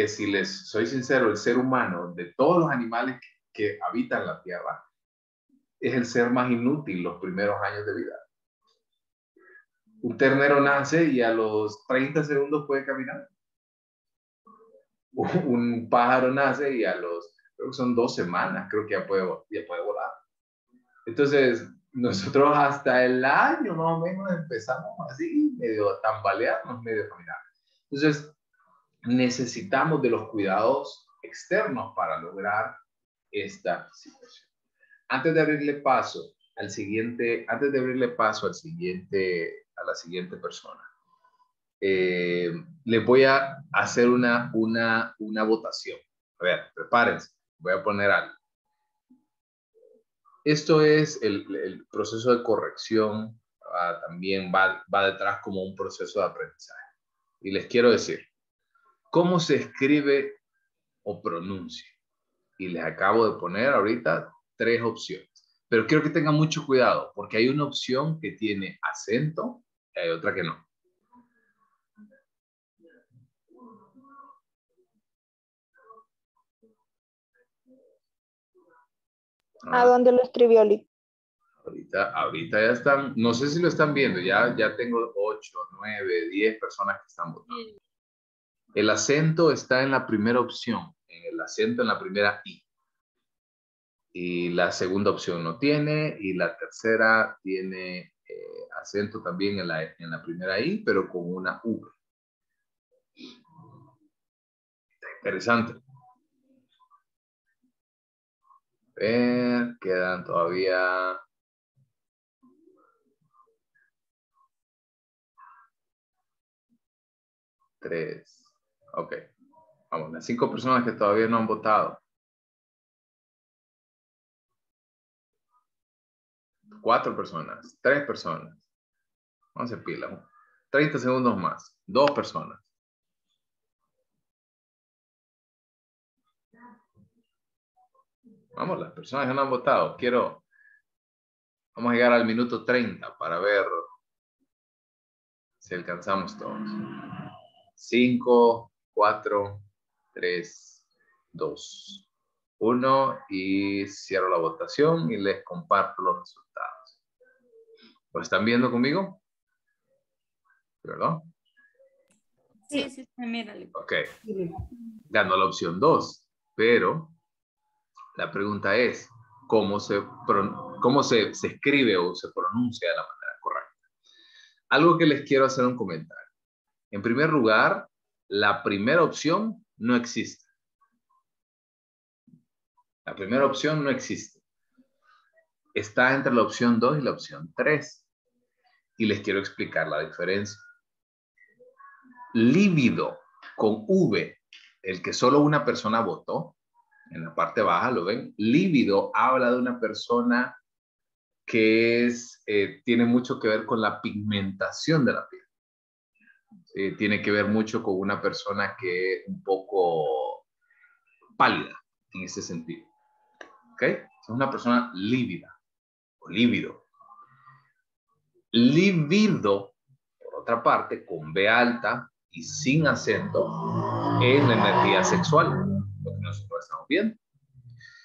si les soy sincero, el ser humano, de todos los animales que habitan la Tierra, es el ser más inútil los primeros años de vida. Un ternero nace y a los 30 segundos puede caminar. Un pájaro nace y creo que son 2 semanas, creo que ya puede volar. Entonces, nosotros hasta el año más o menos empezamos así, medio a tambalearnos, medio a caminar. Entonces, necesitamos de los cuidados externos para lograr esta situación. Antes de abrirle paso a la siguiente persona, les voy a hacer una votación. A ver, prepárense, voy a poner algo. Esto es el proceso de corrección, también va detrás como un proceso de aprendizaje. Y les quiero decir, ¿cómo se escribe o pronuncia? Y les acabo de poner ahorita 3 opciones. Pero quiero que tengan mucho cuidado, porque hay una opción que tiene acento y hay otra que no. ¿A dónde lo escribió Lee? Ahorita ya están, no sé si lo están viendo, ya tengo 8, 9, 10 personas que están votando. El acento está en la primera opción, el acento en la primera I. Y la segunda opción no tiene, y la tercera tiene acento también en la primera I, pero con una V. Interesante. Quedan todavía 3. Ok. Vamos, las 5 personas que todavía no han votado. 4 personas, 3 personas. Vamos a hacer pila. 30 segundos más. 2 personas. Vamos, las personas que no han votado. Vamos a llegar al minuto 30 para ver si alcanzamos todos. 5, 4, 3, 2, 1 y cierro la votación y les comparto los resultados. ¿Lo están viendo conmigo? ¿Verdad? Sí, mírale. Ok. Ganó la opción 2, pero la pregunta es, ¿cómo se escribe o se pronuncia de la manera correcta? Algo que les quiero hacer un comentario. En primer lugar, la primera opción no existe. La primera opción no existe. Está entre la opción 2 y la opción 3. Y les quiero explicar la diferencia. Líbido con V, el que solo una persona votó, en la parte baja, ¿lo ven? Líbido habla de una persona que tiene mucho que ver con la pigmentación de la piel. Tiene que ver mucho con una persona que es un poco pálida en ese sentido. ¿Ok? Es una persona lívida o lívido. Lívido, por otra parte, con B alta y sin acento, es la energía sexual, lo que nosotros estamos viendo.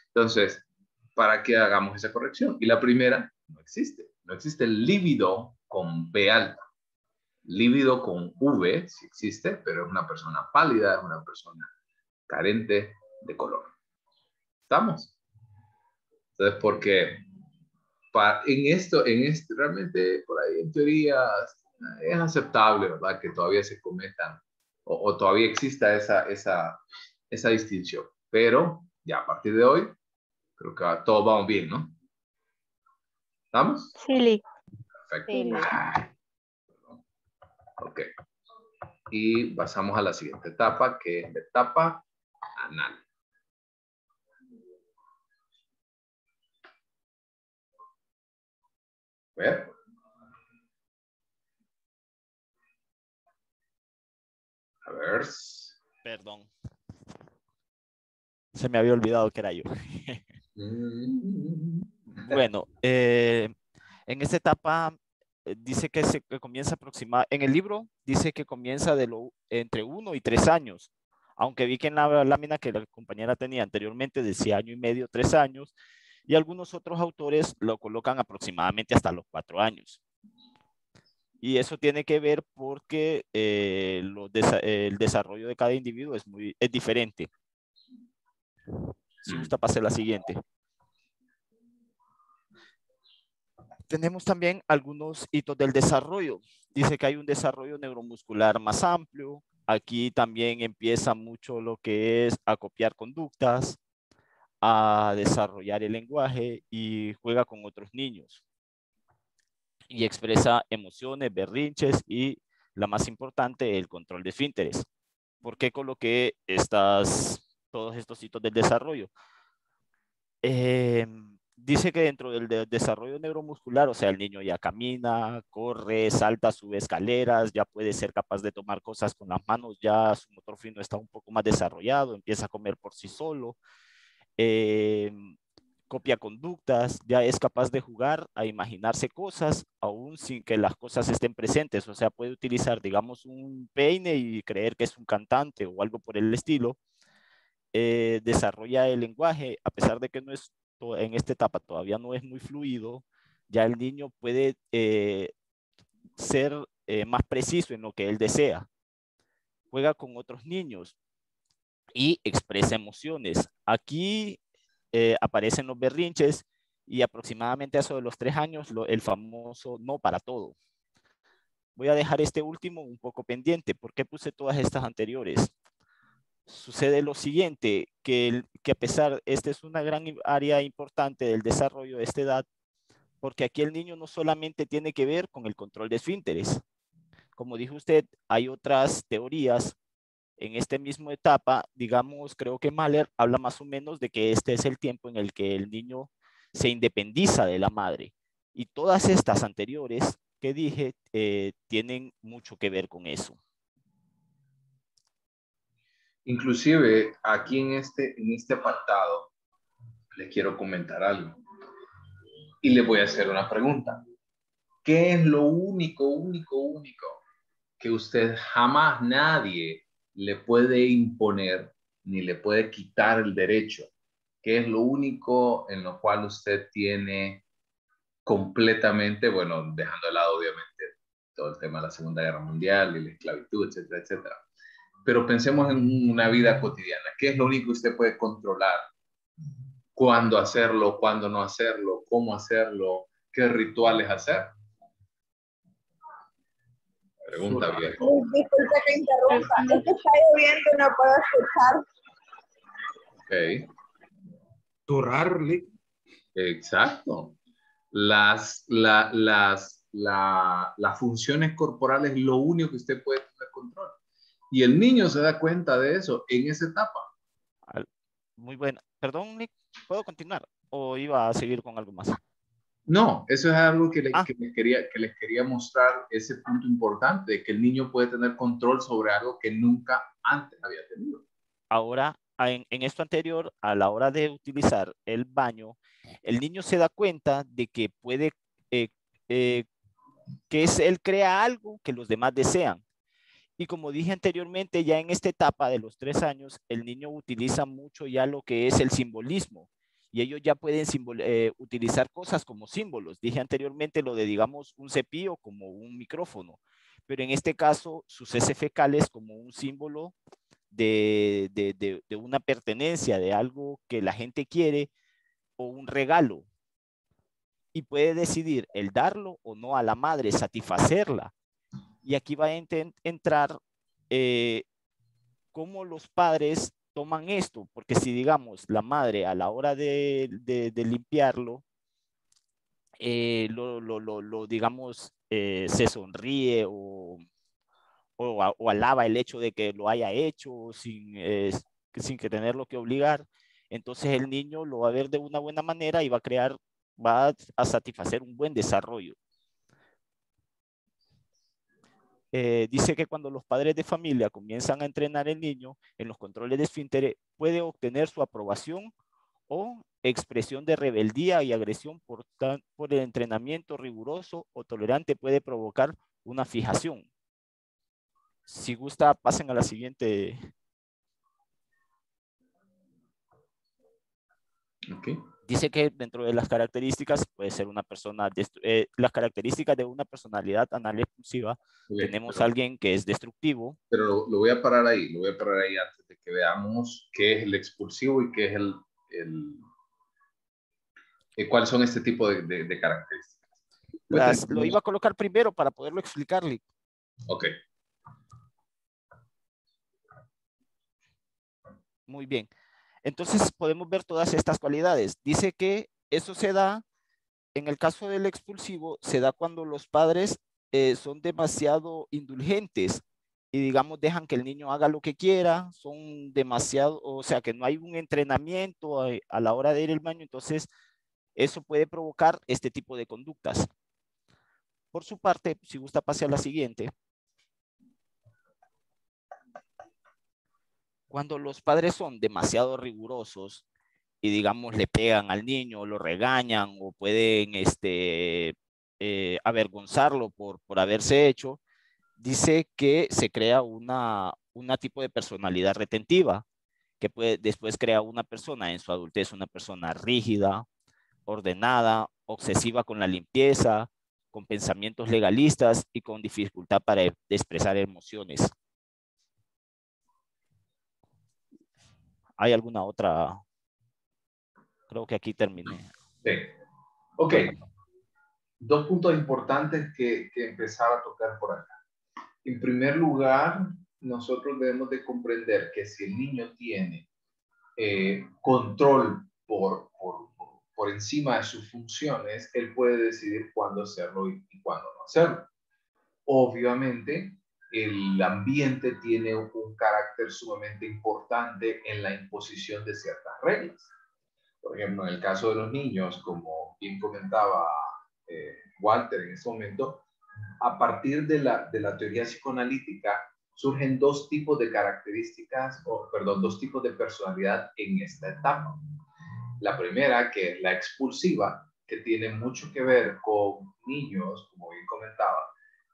Entonces, para que hagamos esa corrección. Y la primera no existe. No existe el líbido con B alta. Líbido con V sí existe, pero es una persona pálida, es una persona carente de color. ¿Estamos? Entonces, porque realmente por ahí en teoría es aceptable, ¿verdad? Que todavía se cometan o todavía exista esa distinción. Pero ya a partir de hoy, creo que todos vamos bien, ¿no? ¿Estamos? Sí, Perfecto. Sí, Ok. Y pasamos a la siguiente etapa, que es la etapa anal. ¿Ver? A ver. Perdón. Se me había olvidado que era yo. Bueno, en esta etapa dice que comienza en el libro dice que comienza entre 1 y 3 años, aunque vi que en la lámina que la compañera tenía anteriormente decía 1 año y medio, 3 años, y algunos otros autores lo colocan aproximadamente hasta los 4 años. Y eso tiene que ver porque el desarrollo de cada individuo es diferente. Si gusta, pase a la siguiente. Tenemos también algunos hitos del desarrollo. Dice que hay un desarrollo neuromuscular más amplio. Aquí también empieza mucho lo que es a copiar conductas, a desarrollar el lenguaje y juega con otros niños. Y expresa emociones, berrinches y, la más importante, el control de esfínteres. ¿Por qué coloqué todos estos hitos del desarrollo? Dice que dentro del desarrollo neuromuscular, o sea, el niño ya camina, corre, salta, sube escaleras, ya puede ser capaz de tomar cosas con las manos, ya su motor fino está un poco más desarrollado, empieza a comer por sí solo, copia conductas, ya es capaz de jugar, a imaginarse cosas, aún sin que las cosas estén presentes, o sea, puede utilizar, digamos, un peine y creer que es un cantante o algo por el estilo. Desarrolla el lenguaje, a pesar de que en esta etapa todavía no es muy fluido, ya el niño puede ser más preciso en lo que él desea. Juega con otros niños y expresa emociones. Aquí aparecen los berrinches y aproximadamente a eso de los 3 años, el famoso no para todo. Voy a dejar este último un poco pendiente. ¿Por qué puse todas estas anteriores? Sucede lo siguiente, que a pesar, esta es una gran área importante del desarrollo de esta edad, porque aquí el niño no solamente tiene que ver con el control de esfínteres. Como dijo usted, hay otras teorías en esta misma etapa, digamos, creo que Mahler habla más o menos de que este es el tiempo en el que el niño se independiza de la madre. Y todas estas anteriores que dije tienen mucho que ver con eso. Inclusive aquí en este apartado les quiero comentar algo y les voy a hacer una pregunta. ¿Qué es lo único que usted jamás nadie le puede imponer ni le puede quitar el derecho? ¿Qué es lo único en lo cual usted tiene completamente, bueno, dejando de lado obviamente todo el tema de la Segunda Guerra Mundial y la esclavitud, etcétera, etcétera? Pero pensemos en una vida cotidiana. ¿Qué es lo único que usted puede controlar? ¿Cuándo hacerlo? ¿Cuándo no hacerlo? ¿Cómo hacerlo? ¿Qué rituales hacer? Pregunta bien. Disculpe que interrumpa. Es que está lloviendo y no puedo escuchar. Ok. Zurrar, Lick. Exacto. Las funciones corporales es lo único que usted puede tener control. Y el niño se da cuenta de eso en esa etapa. Muy buena. Perdón, Nick, ¿puedo continuar? ¿O iba a seguir con algo más? No, eso es algo que les quería mostrar, ese punto importante, de que el niño puede tener control sobre algo que nunca antes había tenido. Ahora, en esto anterior, a la hora de utilizar el baño, el niño se da cuenta de que puede, que él crea algo que los demás desean. Y como dije anteriormente, ya en esta etapa de los 3 años, el niño utiliza mucho ya lo que es el simbolismo. Y ellos ya pueden utilizar cosas como símbolos. Dije anteriormente lo de, digamos, un cepillo como un micrófono. Pero en este caso, sus heces fecales como un símbolo de una pertenencia, de algo que la gente quiere o un regalo. Y puede decidir el darlo o no a la madre, satisfacerla. Y aquí va a entrar cómo los padres toman esto, porque si digamos la madre a la hora de limpiarlo, digamos, se sonríe o alaba el hecho de que lo haya hecho sin que tenerlo que obligar, entonces el niño lo va a ver de una buena manera y va a satisfacer un buen desarrollo. Dice que cuando los padres de familia comienzan a entrenar al niño en los controles de esfínteres, puede obtener su aprobación o expresión de rebeldía y agresión por el entrenamiento riguroso o tolerante puede provocar una fijación. Si gusta, pasen a la siguiente. Okay. Dice que dentro de las características puede ser una persona, las características de una personalidad anal expulsiva, tenemos a alguien que es destructivo. Pero lo voy a parar ahí, antes de que veamos qué es el expulsivo y qué es cuáles son este tipo de características. Lo iba a colocar primero para poderlo explicarle. Ok. Muy bien. Entonces podemos ver todas estas cualidades. Dice que eso se da, en el caso del expulsivo, se da cuando los padres son demasiado indulgentes y digamos dejan que el niño haga lo que quiera, son demasiado, o sea que no hay un entrenamiento a la hora de ir al baño, entonces eso puede provocar este tipo de conductas. Por su parte, si gusta pase a la siguiente. Cuando los padres son demasiado rigurosos y digamos le pegan al niño, lo regañan o pueden avergonzarlo por haberse hecho, dice que se crea una tipo de personalidad retentiva, que después crea una persona en su adultez, una persona rígida, ordenada, obsesiva con la limpieza, con pensamientos legalistas y con dificultad para expresar emociones. ¿Hay alguna otra? Creo que aquí terminé. Sí. Ok. Dos puntos importantes que empezar a tocar por acá. En primer lugar, nosotros debemos de comprender que si el niño tiene control por encima de sus funciones, él puede decidir cuándo hacerlo y cuándo no hacerlo. Obviamente, el ambiente tiene un carácter sumamente importante en la imposición de ciertas reglas. Por ejemplo, en el caso de los niños, como bien comentaba Walter en ese momento, a partir de la teoría psicoanalítica surgen dos tipos de características, dos tipos de personalidad en esta etapa. La primera, que es la expulsiva, que tiene mucho que ver con niños, como bien comentaba,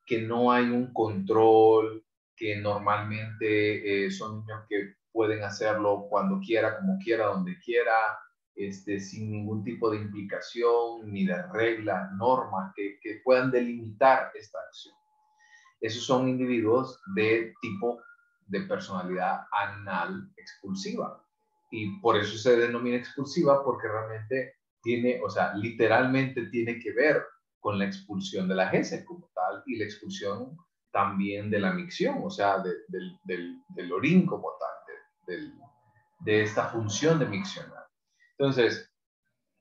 que no hay un control, que normalmente son niños que pueden hacerlo cuando quiera, como quiera, donde quiera, sin ningún tipo de implicación ni de reglas, normas que puedan delimitar esta acción. Esos son individuos de tipo de personalidad anal expulsiva. Y por eso se denomina expulsiva, porque realmente tiene, o sea, literalmente tiene que ver con la expulsión de la heces como tal y la expulsión también de la micción, o sea, del orín como tal, de esta función de miccionar. Entonces,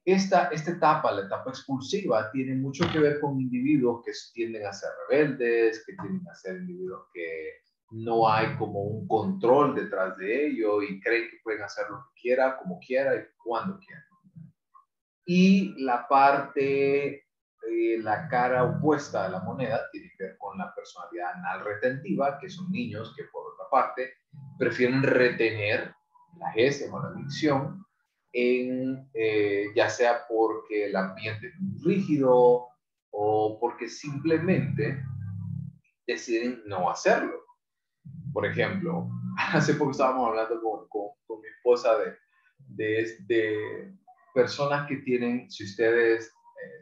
esta etapa, la etapa expulsiva, tiene mucho que ver con individuos que tienden a ser rebeldes, que tienden a ser individuos que no hay como un control detrás de ellos y creen que pueden hacer lo que quiera, como quiera y cuando quiera. Y la parte, la cara opuesta de la moneda tiene que ver con la personalidad anal retentiva, que son niños que por otra parte prefieren retener la heces o la adicción, ya sea porque el ambiente es muy rígido o porque simplemente deciden no hacerlo. Por ejemplo, hace poco estábamos hablando con mi esposa de personas que tienen, si ustedes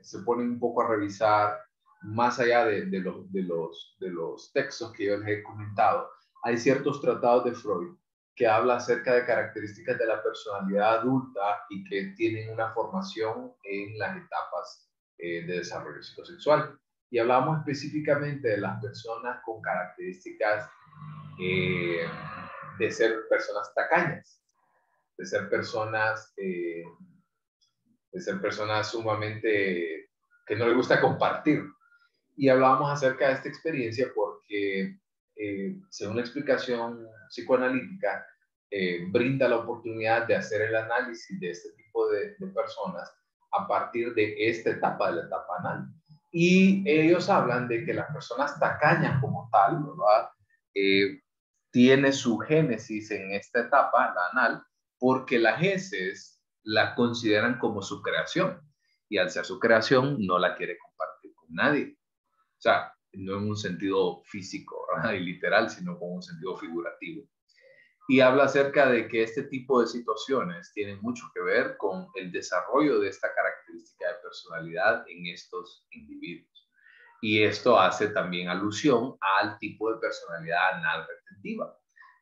se ponen un poco a revisar, más allá de los textos que yo les he comentado, hay ciertos tratados de Freud que habla acerca de características de la personalidad adulta y que tienen una formación en las etapas de desarrollo psicosexual. Y hablábamos específicamente de las personas con características de ser personas tacañas, de ser personas sumamente que no les gusta compartir. Y hablábamos acerca de esta experiencia porque, según la explicación psicoanalítica, brinda la oportunidad de hacer el análisis de este tipo de personas a partir de esta etapa, de la etapa anal. Y ellos hablan de que las personas tacañas como tal, ¿verdad? Tiene su génesis en esta etapa, la anal, porque las heces la consideran como su creación y al ser su creación no la quiere compartir con nadie. O sea, no en un sentido físico, ¿verdad? Y literal, sino con un sentido figurativo. Y habla acerca de que este tipo de situaciones tienen mucho que ver con el desarrollo de esta característica de personalidad en estos individuos. Y esto hace también alusión al tipo de personalidad anal retentiva,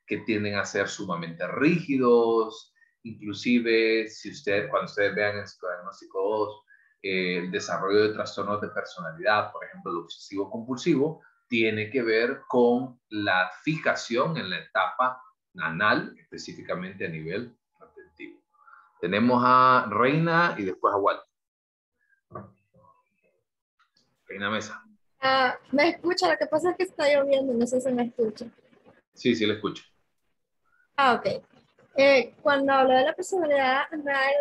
que tienden a ser sumamente rígidos, inclusive cuando ustedes vean el psicodiagnóstico 2, el desarrollo de trastornos de personalidad, por ejemplo, el obsesivo compulsivo, tiene que ver con la fijación en la etapa anal, específicamente a nivel retentivo. Tenemos a Reina y después a Walter. Reina Mesa. ¿Me escucha? Lo que pasa es que está lloviendo, no sé si me escucha. Sí, sí, le escucho. Ok. Cuando hablo de la personalidad anal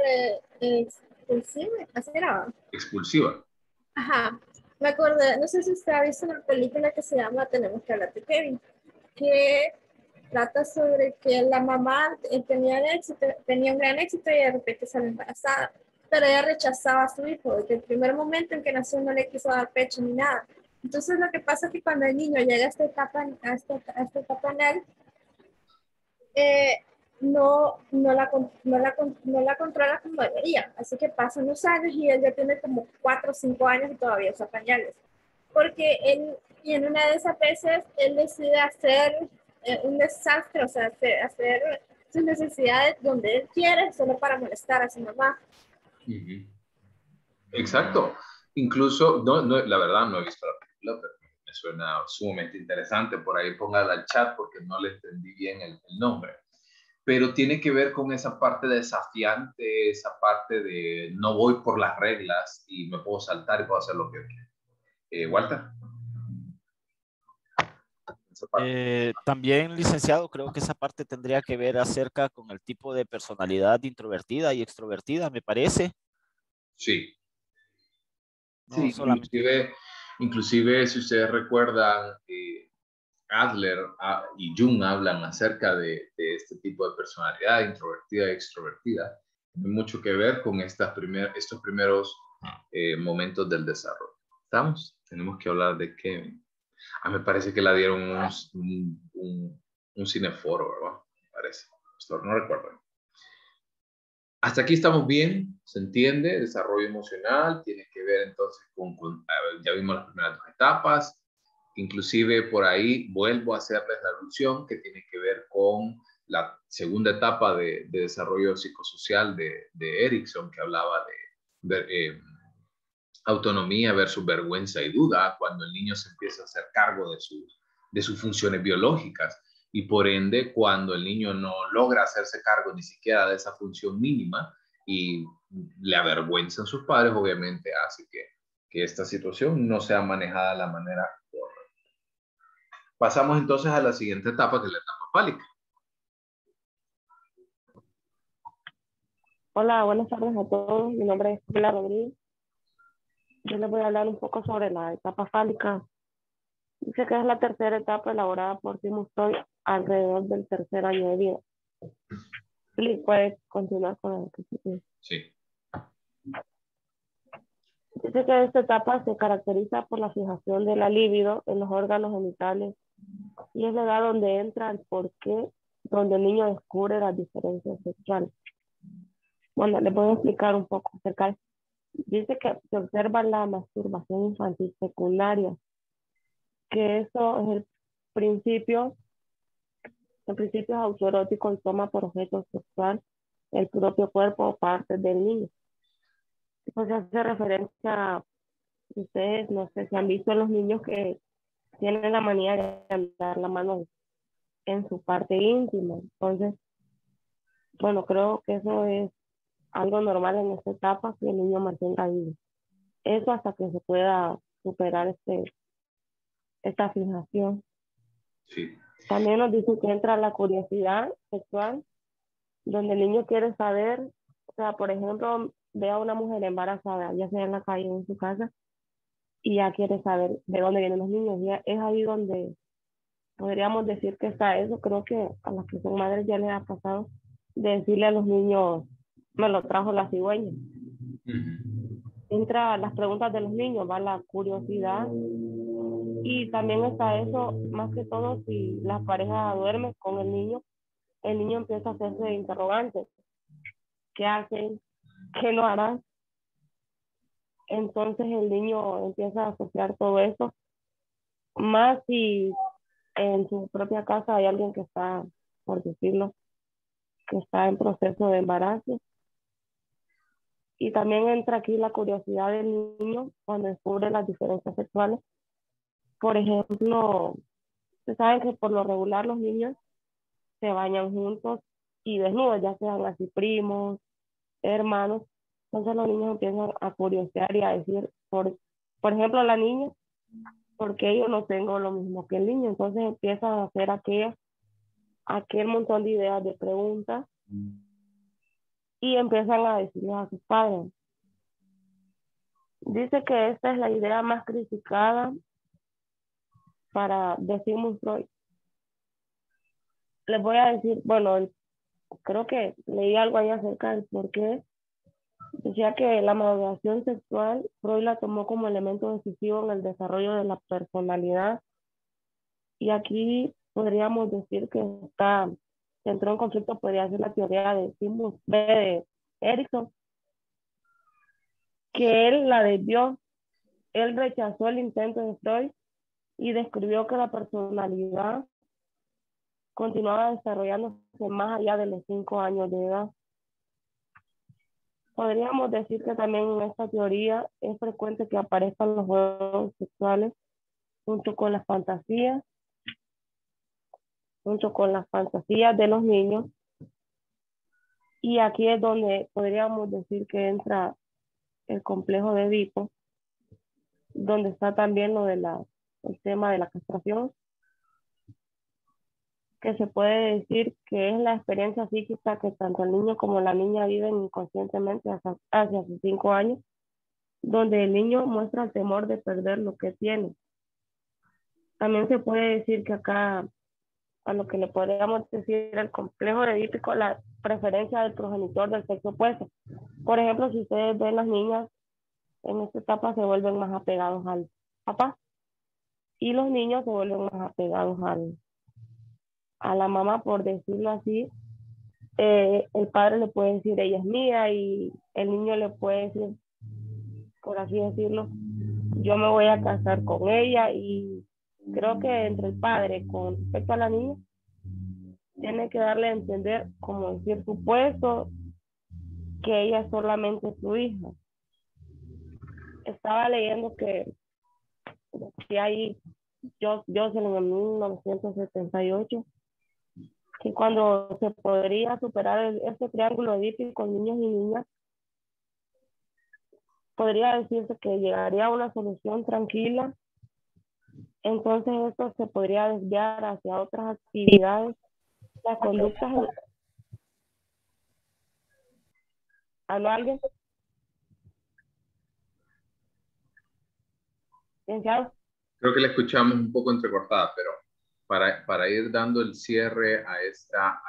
expulsiva, así graba. Expulsiva. Ajá. Me acordé, no sé si usted ha visto una película que se llama Tenemos que hablar de Kevin, que trata sobre que la mamá tenía un gran éxito y de repente salió embarazada, pero ella rechazaba a su hijo. Desde el primer momento en que nació no le quiso dar pecho ni nada. Entonces lo que pasa es que cuando el niño llega a esta etapa anal, no la controla como debería. Así que pasan los años y él ya tiene como 4 o 5 años y todavía usa pañales. Porque y en una de esas veces él decide hacer un desastre, o sea, hacer sus necesidades donde él quiere, solo para molestar a su mamá. Exacto. Incluso, la verdad no he visto la película, pero me suena sumamente interesante. Por ahí póngala al chat porque no le entendí bien el nombre. Pero tiene que ver con esa parte desafiante, esa parte de no voy por las reglas y me puedo saltar y puedo hacer lo que quiero. Walter. También, licenciado, creo que esa parte tendría que ver acerca con el tipo de personalidad introvertida y extrovertida, me parece. Sí. No sí, solamente... inclusive si ustedes recuerdan, Adler y Jung hablan acerca de este tipo de personalidad introvertida y extrovertida. Tiene mucho que ver con estos primeros momentos del desarrollo. ¿Estamos? Tenemos que hablar de Kevin. Me parece que la dieron un cineforo, ¿verdad? Me parece. Esto no recuerdo. Hasta aquí estamos bien, se entiende, desarrollo emocional, tiene que ver entonces ya vimos las primeras 2 etapas, inclusive por ahí vuelvo a hacerles la alusión que tiene que ver con la segunda etapa de desarrollo psicosocial de Erikson, que hablaba de autonomía versus vergüenza y duda, cuando el niño se empieza a hacer cargo de sus funciones biológicas. Y por ende, cuando el niño no logra hacerse cargo ni siquiera de esa función mínima, y le avergüenzan sus padres, obviamente hace que esta situación no sea manejada de la manera correcta. Pasamos entonces a la siguiente etapa, que es la etapa fálica. Hola, buenas tardes a todos. Mi nombre es Camila Rodríguez. Yo les voy a hablar un poco sobre la etapa fálica. Dice que es la tercera etapa elaborada por Sigmund Freud alrededor del tercer año de vida. Felipe, puede continuar con el que Sí. Dice que esta etapa se caracteriza por la fijación de la libido en los órganos genitales y es la edad donde entra el porqué, donde el niño descubre las diferencias sexuales. Bueno, les voy a explicar un poco acerca de. Dice que se observa la masturbación infantil secundaria, que eso es el principio es autoerótico y toma por objeto sexual el propio cuerpo o partes del niño. Pues se hace referencia, ustedes no sé si han visto a los niños que tienen la manía de andar la mano en su parte íntima. Entonces, bueno, creo que eso es algo normal en esta etapa, que el niño mantenga ahí. Eso hasta que se pueda superar esta fijación. Sí. También nos dice que entra la curiosidad sexual, donde el niño quiere saber, o sea, por ejemplo, ve a una mujer embarazada, ya sea en la calle o en su casa, y ya quiere saber de dónde vienen los niños. Ya es ahí donde podríamos decir que está eso. Creo que a las que son madres ya les ha pasado de decirle a los niños, me lo trajo la cigüeña. Entra las preguntas de los niños, va la curiosidad, y también está eso, más que todo, si la pareja duerme con el niño empieza a hacerse interrogantes. ¿Qué hacen? ¿Qué no harán? Entonces el niño empieza a asociar todo eso, más si en su propia casa hay alguien que está, por decirlo, que está en proceso de embarazo. Y también entra aquí la curiosidad del niño cuando descubre las diferencias sexuales. Por ejemplo, se sabe que por lo regular los niños se bañan juntos y desnudos, ya sean así primos, hermanos. Entonces los niños empiezan a curiosear y a decir, por ejemplo, la niña, ¿por qué yo no tengo lo mismo que el niño? Entonces empiezan a hacer aquel montón de ideas, de preguntas, y empiezan a decirles a sus padres. Dice que esta es la idea más criticada para Sigmund Freud. Les voy a decir, bueno, creo que leí algo ahí acerca del por qué. Decía que la maduración sexual, Freud la tomó como elemento decisivo en el desarrollo de la personalidad. Y aquí podríamos decir que entró en conflicto, podría ser la teoría de Sigmund de Erickson, que él la desvió. Él rechazó el intento de Freud y describió que la personalidad continuaba desarrollándose más allá de los 5 años de edad. Podríamos decir que también en esta teoría es frecuente que aparezcan los juegos sexuales junto con las fantasías de los niños. Y aquí es donde podríamos decir que entra el complejo de Edipo, donde está también lo de el tema de la castración, que se puede decir que es la experiencia psíquica que tanto el niño como la niña viven inconscientemente hacia sus 5 años, donde el niño muestra el temor de perder lo que tiene. También se puede decir que acá, a lo que le podríamos decir el complejo edípico, la preferencia del progenitor del sexo opuesto. Por ejemplo, si ustedes ven, las niñas en esta etapa se vuelven más apegados al papá y los niños se vuelven más apegados a la mamá, por decirlo así. El padre le puede decir ella es mía y el niño le puede decir, por así decirlo, yo me voy a casar con ella. Y creo que entre el padre con respecto a la niña tiene que darle a entender, como decir su puesto, que ella es solamente su hija. Estaba leyendo que hay Jocelyn en 1978 que cuando se podría superar este triángulo edípico con niños y niñas, podría decirse que llegaría a una solución tranquila. Entonces esto se podría desviar hacia otras actividades. Las conductas... ¿Habló alguien? ¿Licenciado? Creo que la escuchamos un poco entrecortada, pero para ir dando el cierre a esta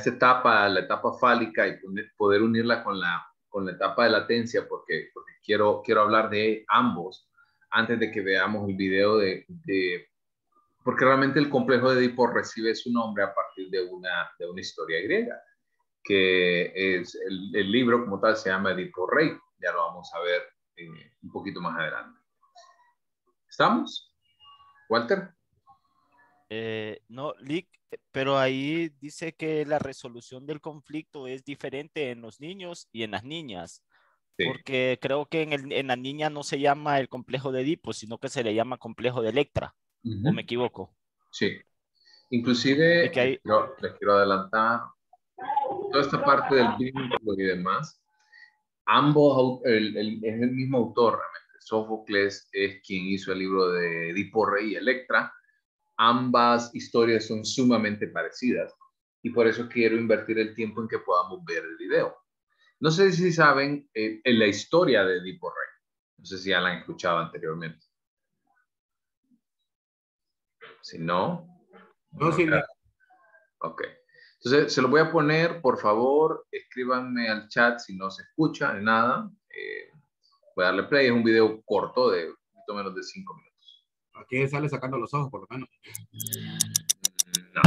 etapa, la etapa fálica, y poder unirla con la etapa de latencia, porque quiero hablar de ambos antes de que veamos el video porque realmente el complejo de Edipo recibe su nombre a partir de una historia griega, que es el libro como tal se llama Edipo Rey. Ya lo vamos a ver un poquito más adelante. ¿Estamos? ¿Walter? No, Lick, pero ahí dice que la resolución del conflicto es diferente en los niños y en las niñas. Sí. Porque creo que en la niña no se llama el complejo de Edipo, sino que se le llama complejo de Electra. ¿O me equivoco? Sí. Inclusive, les quiero adelantar toda esta parte del vínculo y demás. Ambos, es el mismo autor, realmente. Sófocles es quien hizo el libro de Edipo Rey y Electra. Ambas historias son sumamente parecidas y por eso quiero invertir el tiempo en que podamos ver el video. No sé si saben en la historia de Edipo Rey. No sé si ya la han escuchado anteriormente. Si no... No, sí. Ok. Entonces, se lo voy a poner, por favor, escríbanme al chat si no se escucha ni nada. Voy a darle play, es un video corto de un poquito menos de 5 minutos. Aquí sale sacando los ojos, por lo menos. No.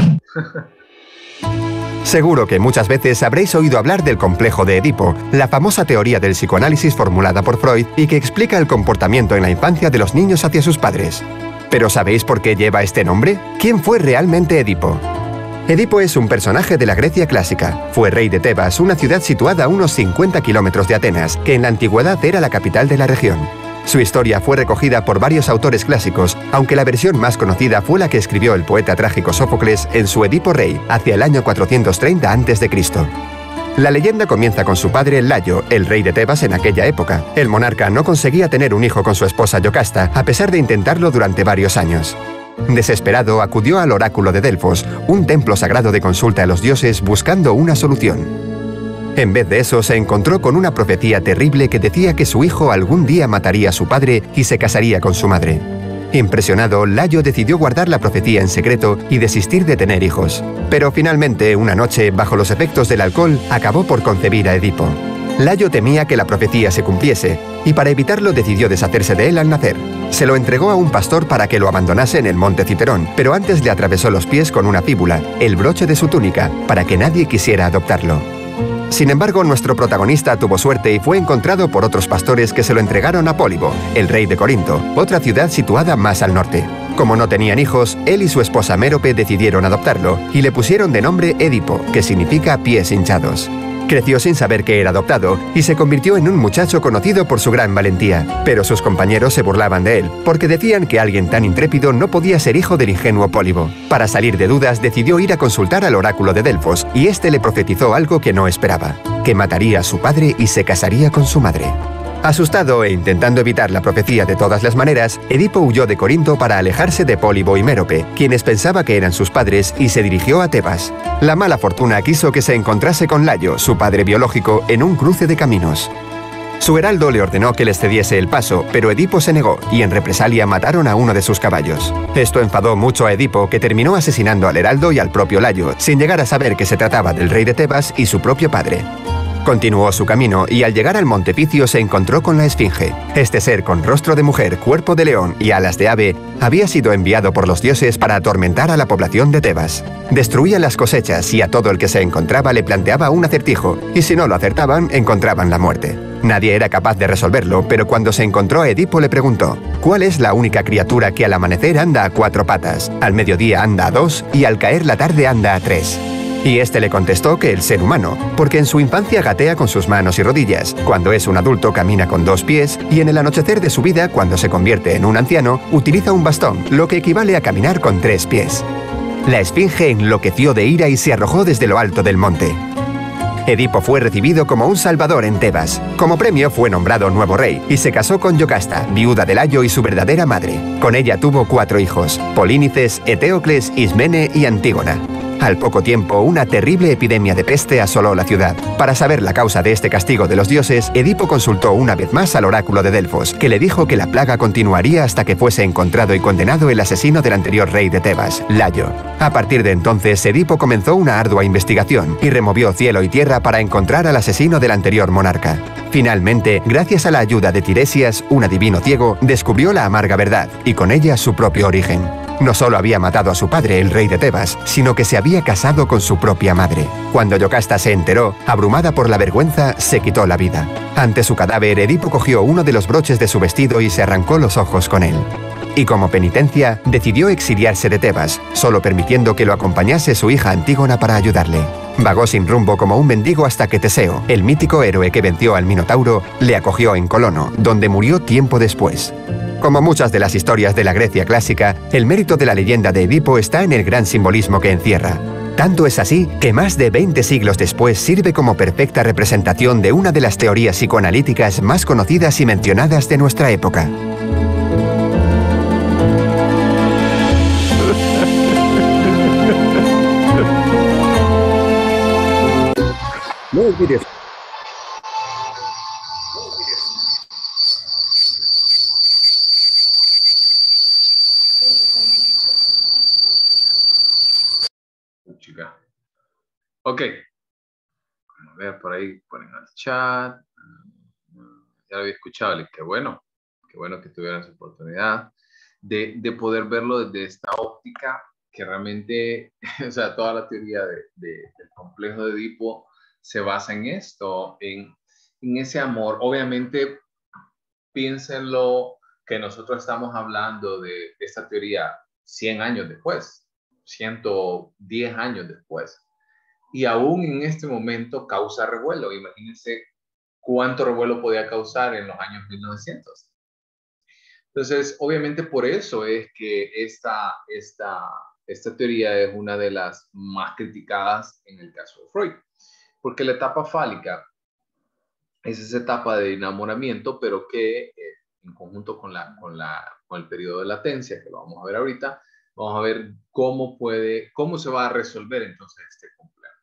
Seguro que muchas veces habréis oído hablar del complejo de Edipo, la famosa teoría del psicoanálisis formulada por Freud y que explica el comportamiento en la infancia de los niños hacia sus padres. ¿Pero sabéis por qué lleva este nombre? ¿Quién fue realmente Edipo? Edipo es un personaje de la Grecia clásica. Fue rey de Tebas, una ciudad situada a unos 50 kilómetros de Atenas, que en la antigüedad era la capital de la región. Su historia fue recogida por varios autores clásicos, aunque la versión más conocida fue la que escribió el poeta trágico Sófocles en su Edipo Rey, hacia el año 430 a.C. La leyenda comienza con su padre Layo, el rey de Tebas en aquella época. El monarca no conseguía tener un hijo con su esposa Yocasta, a pesar de intentarlo durante varios años. Desesperado, acudió al oráculo de Delfos, un templo sagrado de consulta a los dioses, buscando una solución. En vez de eso, se encontró con una profecía terrible que decía que su hijo algún día mataría a su padre y se casaría con su madre. Impresionado, Layo decidió guardar la profecía en secreto y desistir de tener hijos. Pero finalmente, una noche, bajo los efectos del alcohol, acabó por concebir a Edipo. Layo temía que la profecía se cumpliese, y para evitarlo decidió deshacerse de él al nacer. Se lo entregó a un pastor para que lo abandonase en el monte Citerón, pero antes le atravesó los pies con una fíbula, el broche de su túnica, para que nadie quisiera adoptarlo. Sin embargo, nuestro protagonista tuvo suerte y fue encontrado por otros pastores que se lo entregaron a Pólibo, el rey de Corinto, otra ciudad situada más al norte. Como no tenían hijos, él y su esposa Mérope decidieron adoptarlo y le pusieron de nombre Edipo, que significa pies hinchados. Creció sin saber que era adoptado y se convirtió en un muchacho conocido por su gran valentía, pero sus compañeros se burlaban de él, porque decían que alguien tan intrépido no podía ser hijo del ingenuo Pólibo. Para salir de dudas, decidió ir a consultar al oráculo de Delfos, y este le profetizó algo que no esperaba, que mataría a su padre y se casaría con su madre. Asustado e intentando evitar la profecía de todas las maneras, Edipo huyó de Corinto para alejarse de Pólibo y Mérope, quienes pensaba que eran sus padres, y se dirigió a Tebas. La mala fortuna quiso que se encontrase con Layo, su padre biológico, en un cruce de caminos. Su heraldo le ordenó que les cediese el paso, pero Edipo se negó, y en represalia mataron a uno de sus caballos. Esto enfadó mucho a Edipo, que terminó asesinando al heraldo y al propio Layo, sin llegar a saber que se trataba del rey de Tebas y su propio padre. Continuó su camino y al llegar al monte Picio se encontró con la Esfinge. Este ser con rostro de mujer, cuerpo de león y alas de ave había sido enviado por los dioses para atormentar a la población de Tebas. Destruía las cosechas y a todo el que se encontraba le planteaba un acertijo, y si no lo acertaban, encontraban la muerte. Nadie era capaz de resolverlo, pero cuando se encontró a Edipo le preguntó: ¿cuál es la única criatura que al amanecer anda a 4 patas, al mediodía anda a 2 y al caer la tarde anda a 3? Y este le contestó que el ser humano, porque en su infancia gatea con sus manos y rodillas, cuando es un adulto camina con 2 pies, y en el anochecer de su vida, cuando se convierte en un anciano, utiliza un bastón, lo que equivale a caminar con 3 pies. La esfinge enloqueció de ira y se arrojó desde lo alto del monte. Edipo fue recibido como un salvador en Tebas. Como premio fue nombrado nuevo rey y se casó con Yocasta, viuda de Layo y su verdadera madre. Con ella tuvo 4 hijos: Polínices, Eteocles, Ismene y Antígona. Al poco tiempo, una terrible epidemia de peste asoló la ciudad. Para saber la causa de este castigo de los dioses, Edipo consultó una vez más al oráculo de Delfos, que le dijo que la plaga continuaría hasta que fuese encontrado y condenado el asesino del anterior rey de Tebas, Layo. A partir de entonces, Edipo comenzó una ardua investigación y removió cielo y tierra para encontrar al asesino del anterior monarca. Finalmente, gracias a la ayuda de Tiresias, un adivino ciego, descubrió la amarga verdad y con ella su propio origen. No solo había matado a su padre, el rey de Tebas, sino que se había casado con su propia madre. Cuando Yocasta se enteró, abrumada por la vergüenza, se quitó la vida. Ante su cadáver, Edipo cogió uno de los broches de su vestido y se arrancó los ojos con él. Y como penitencia, decidió exiliarse de Tebas, solo permitiendo que lo acompañase su hija Antígona para ayudarle. Vagó sin rumbo como un mendigo hasta que Teseo, el mítico héroe que venció al Minotauro, le acogió en Colono, donde murió tiempo después. Como muchas de las historias de la Grecia clásica, el mérito de la leyenda de Edipo está en el gran simbolismo que encierra. Tanto es así que más de 20 siglos después sirve como perfecta representación de una de las teorías psicoanalíticas más conocidas y mencionadas de nuestra época. No olvides. Chica. Ok. A ver, por ahí ponen al chat. Ya lo había escuchado, y qué bueno que tuvieran esa oportunidad de poder verlo desde esta óptica que realmente, o sea, toda la teoría del complejo de Edipo se basa en esto, en ese amor. Obviamente, piénsenlo que nosotros estamos hablando de esta teoría 100 años después, 110 años después. Y aún en este momento causa revuelo. Imagínense cuánto revuelo podía causar en los años 1900. Entonces, obviamente por eso es que esta teoría es una de las más criticadas en el caso de Freud. Porque la etapa fálica es esa etapa de enamoramiento, pero que en conjunto con el periodo de latencia, que lo vamos a ver ahorita, vamos a ver cómo se va a resolver entonces este complejo.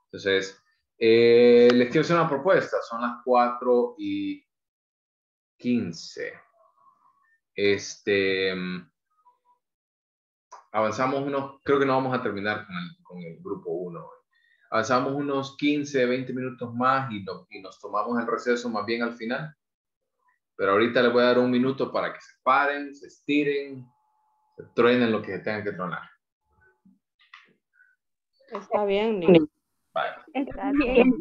Entonces, les quiero hacer una propuesta. Son las 4:15. Avanzamos creo que no vamos a terminar con el grupo 1. Avanzamos unos 15, 20 minutos más y nos tomamos el receso más bien al final. Pero ahorita les voy a dar un minuto para que se paren, se estiren, se truenen lo que tengan que tronar. Está bien, Nick. Vale. Está bien.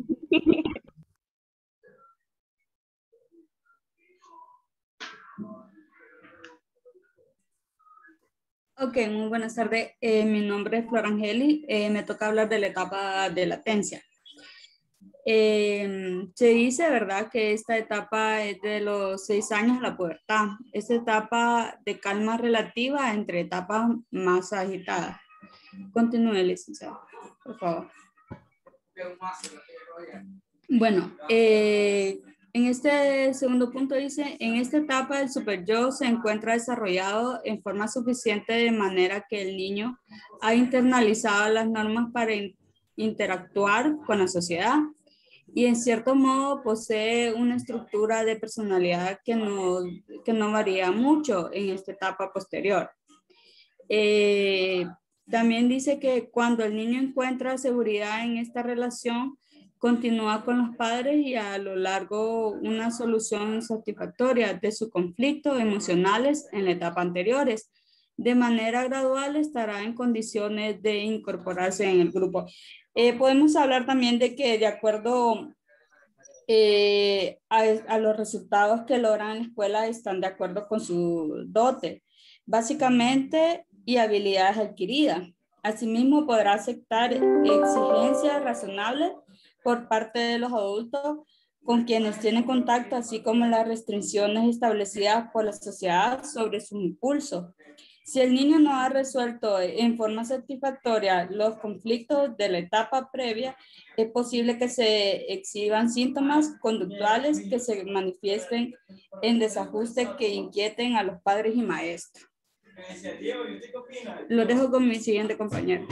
Ok, muy buenas tardes. Mi nombre es Flor Angeli. Me toca hablar de la etapa de latencia. Se dice, ¿verdad?, que esta etapa es de los 6 años a la pubertad. Esta etapa de calma relativa entre etapas más agitadas. Continúe, licenciado, por favor. Bueno, en este segundo punto dice, en esta etapa el superyo se encuentra desarrollado en forma suficiente de manera que el niño ha internalizado las normas para interactuar con la sociedad y en cierto modo posee una estructura de personalidad que no varía mucho en esta etapa posterior. También dice que cuando el niño encuentra seguridad en esta relación, continúa con los padres y a lo largo una solución satisfactoria de sus conflictos emocionales en la etapa anteriores. De manera gradual estará en condiciones de incorporarse en el grupo. Podemos hablar también de que de acuerdo a los resultados que logran en la escuela están de acuerdo con su dote, básicamente, y habilidades adquiridas. Asimismo, podrá aceptar exigencias razonables por parte de los adultos con quienes tiene contacto, así como las restricciones establecidas por la sociedad sobre sus impulsos. Si el niño no ha resuelto en forma satisfactoria los conflictos de la etapa previa, es posible que se exhiban síntomas conductuales que se manifiesten en desajustes que inquieten a los padres y maestros. Lo dejo con mi siguiente compañero.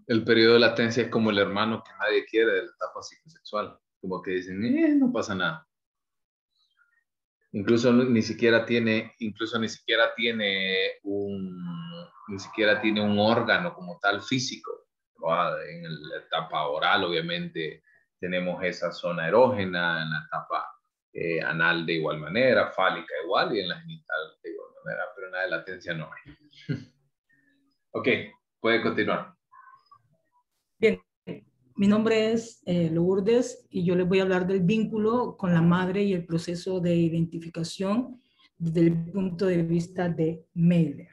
El periodo de latencia es como el hermano que nadie quiere de la etapa psicosexual. Como que dicen, no pasa nada. Incluso ni siquiera tiene un órgano como tal físico. En la etapa oral, obviamente, tenemos esa zona erógena, en la etapa anal de igual manera, fálica igual, y en la genital de igual manera, pero nada de latencia no hay. Ok, puede continuar. Bien, mi nombre es Lourdes y yo les voy a hablar del vínculo con la madre y el proceso de identificación desde el punto de vista de Meiler.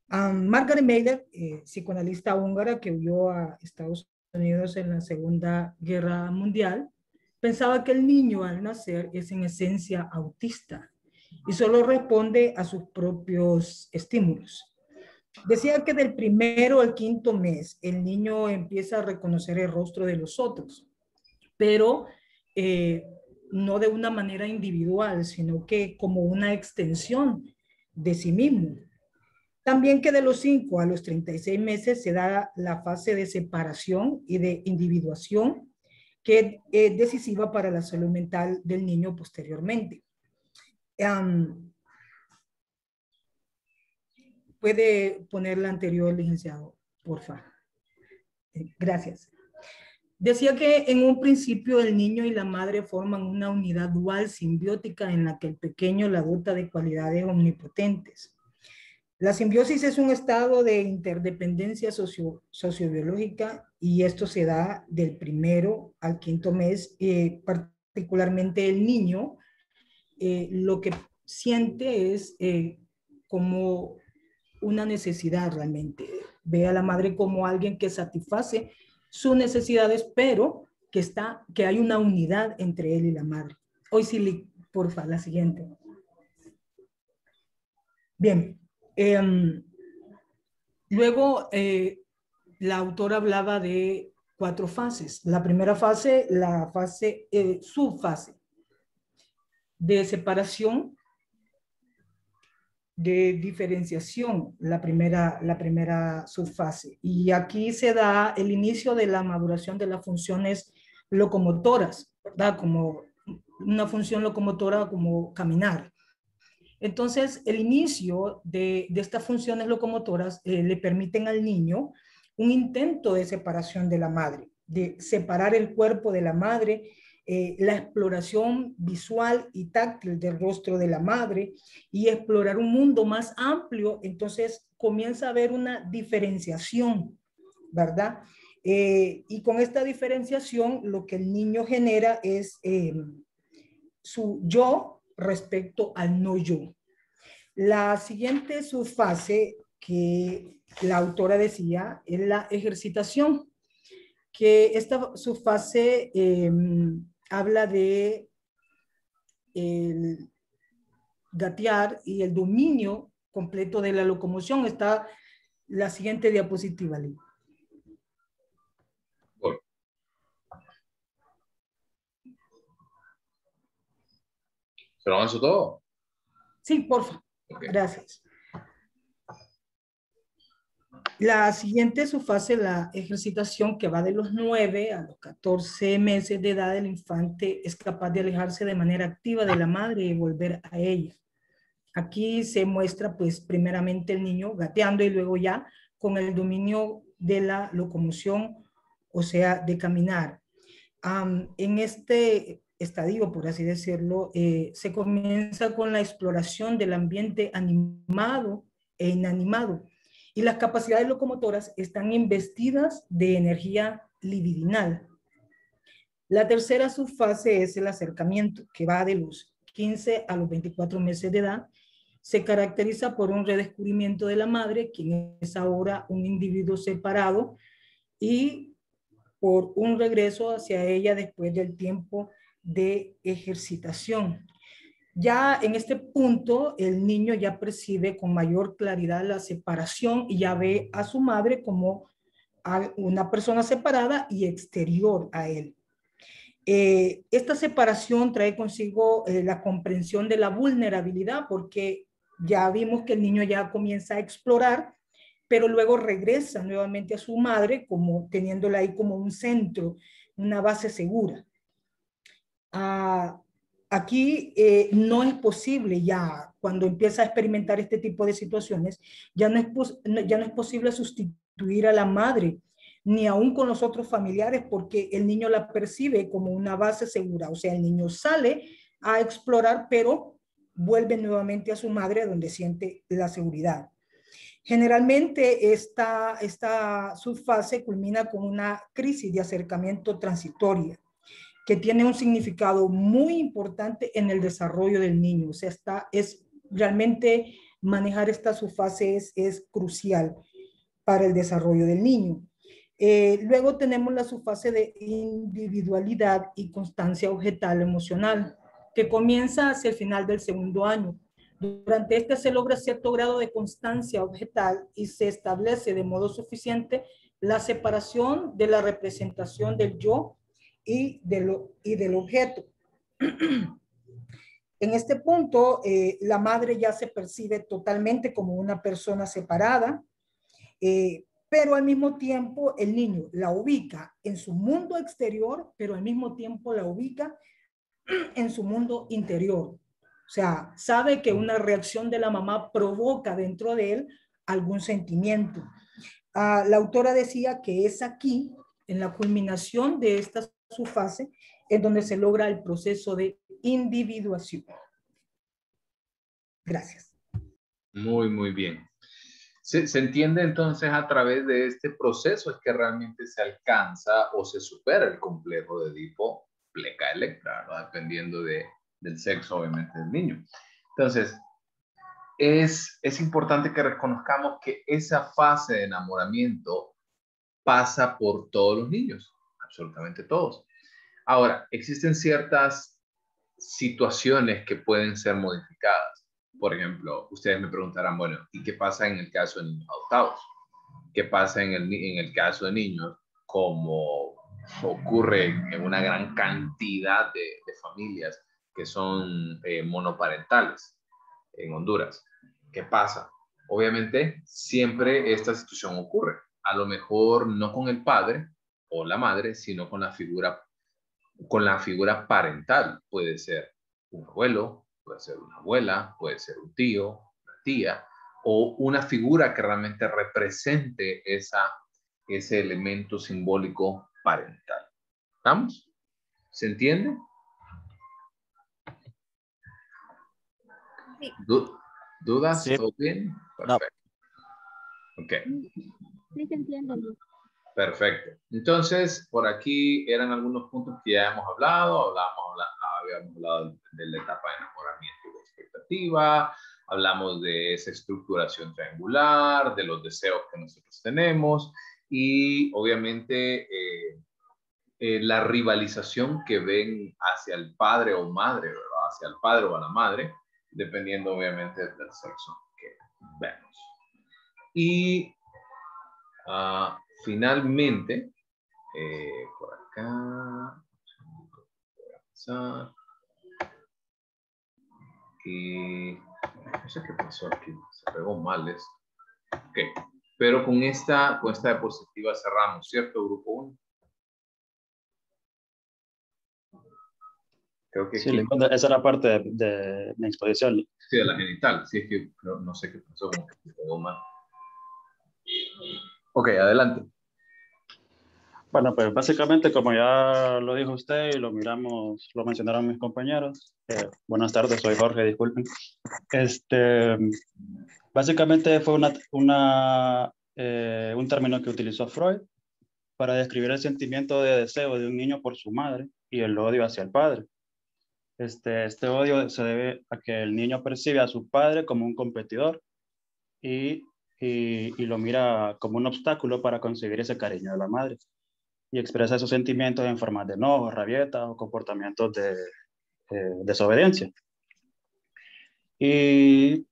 Margaret Meiler, psicoanalista húngara que huyó a Estados Unidos en la Segunda Guerra Mundial, pensaba que el niño al nacer es en esencia autista y solo responde a sus propios estímulos. Decía que del primero al quinto mes el niño empieza a reconocer el rostro de los otros, pero no de una manera individual, sino que como una extensión de sí mismo. También que de los 5 a los 36 meses se da la fase de separación y de individuación que es decisiva para la salud mental del niño posteriormente. Puede poner la anterior, licenciado, por favor. Gracias. Decía que en un principio el niño y la madre forman una unidad dual simbiótica en la que el pequeño la dota de cualidades omnipotentes. La simbiosis es un estado de interdependencia sociobiológica y esto se da del primero al quinto mes. Particularmente el niño lo que siente es como una necesidad realmente. Ve a la madre como alguien que satisface sus necesidades, pero que hay una unidad entre él y la madre. Hoy sí, porfa, la siguiente. Bien. Luego, la autora hablaba de 4 fases. La primera fase, la fase, subfase de separación, de diferenciación, la primera subfase. Y aquí se da el inicio de la maduración de las funciones locomotoras, ¿verdad? Como una función locomotora como caminar. Entonces, el inicio de estas funciones locomotoras le permiten al niño un intento de separación de la madre, de separar el cuerpo de la madre, la exploración visual y táctil del rostro de la madre y explorar un mundo más amplio. Entonces, comienza a haber una diferenciación, ¿verdad? Y con esta diferenciación, lo que el niño genera es su yo respecto al no yo. La siguiente subfase que la autora decía es la ejercitación, que esta subfase habla de el gatear y el dominio completo de la locomoción. Está la siguiente diapositiva, Lee. ¿Se lo avanzo todo? Sí, porfa. Okay. Gracias. La siguiente subfase, la ejercitación, que va de los 9 a los 14 meses de edad, el infante es capaz de alejarse de manera activa de la madre y volver a ella. Aquí se muestra, pues, primeramente el niño gateando y luego ya con el dominio de la locomoción, o sea, de caminar. En este estadio, por así decirlo, se comienza con la exploración del ambiente animado e inanimado y las capacidades locomotoras están investidas de energía libidinal. La tercera subfase es el acercamiento, que va de los 15 a los 24 meses de edad. Se caracteriza por un redescubrimiento de la madre, quien es ahora un individuo separado, y por un regreso hacia ella después del tiempo de ejercitación. Ya en este punto, el niño ya percibe con mayor claridad la separación y ya ve a su madre como a una persona separada y exterior a él. Esta separación trae consigo la comprensión de la vulnerabilidad, porque ya vimos que el niño ya comienza a explorar, pero luego regresa nuevamente a su madre, como teniéndola ahí como un centro, una base segura. Aquí no es posible ya, cuando empieza a experimentar este tipo de situaciones, ya no es posible sustituir a la madre, ni aún con los otros familiares, porque el niño la percibe como una base segura. O sea, el niño sale a explorar, pero vuelve nuevamente a su madre, donde siente la seguridad. Generalmente esta subfase culmina con una crisis de acercamiento transitoria, que tiene un significado muy importante en el desarrollo del niño. O sea, realmente manejar esta subfase es crucial para el desarrollo del niño. Luego tenemos la subfase de individualidad y constancia objetal emocional, que comienza hacia el final del segundo año. Durante este se logra cierto grado de constancia objetal y se establece de modo suficiente la separación de la representación del yo y del objeto. En este punto, la madre ya se percibe totalmente como una persona separada, pero al mismo tiempo el niño la ubica en su mundo exterior, pero al mismo tiempo la ubica en su mundo interior. O sea, sabe que una reacción de la mamá provoca dentro de él algún sentimiento. La autora decía que es aquí, en la culminación de esta subfase, en donde se logra el proceso de individuación. Gracias. Muy, muy bien. Se entiende entonces a través de este proceso es que realmente se alcanza o se supera el complejo de Edipo, pleca, electra, ¿no? Dependiendo del sexo, obviamente, del niño. Entonces, es importante que reconozcamos que esa fase de enamoramiento pasa por todos los niños, absolutamente todos. Ahora, existen ciertas situaciones que pueden ser modificadas. Por ejemplo, ustedes me preguntarán, bueno, ¿y qué pasa en el caso de niños adoptados? ¿Qué pasa en el caso de niños como ocurre en una gran cantidad de familias que son monoparentales en Honduras? ¿Qué pasa? Obviamente, siempre esta situación ocurre. A lo mejor no con el padre o la madre, sino con la figura parental. Puede ser un abuelo, puede ser una abuela, puede ser un tío, una tía, o una figura que realmente represente ese elemento simbólico parental. ¿Estamos? ¿Se entiende? Sí. ¿Dudas? Sí. ¿Todo bien? Perfecto. Ok. Sí, se entiende. Perfecto. Entonces, por aquí eran algunos puntos que ya hemos hablado. Habíamos hablado de la etapa de enamoramiento y de expectativa. Hablamos de esa estructuración triangular, de los deseos que nosotros tenemos y obviamente la rivalización que ven hacia el padre o madre, ¿verdad? Hacia el padre o a la madre, dependiendo obviamente del sexo que vemos. Y finalmente, por acá, y no sé qué pasó aquí, se pegó mal esto. Ok, pero con esta diapositiva cerramos, ¿cierto, grupo 1? Creo que sí, aquí, esa era parte de mi exposición. sí, de la genital, sí, es que no sé qué pasó, como que se pegó mal. Ok, adelante. Bueno, pues básicamente, como ya lo dijo usted y lo mencionaron mis compañeros, buenas tardes, soy Jorge, disculpen. Básicamente fue un término que utilizó Freud para describir el sentimiento de deseo de un niño por su madre y el odio hacia el padre. Este odio se debe a que el niño percibe a su padre como un competidor y lo mira como un obstáculo para conseguir ese cariño de la madre. y expresa sus sentimientos en forma de enojo, rabieta o comportamientos de desobediencia. Y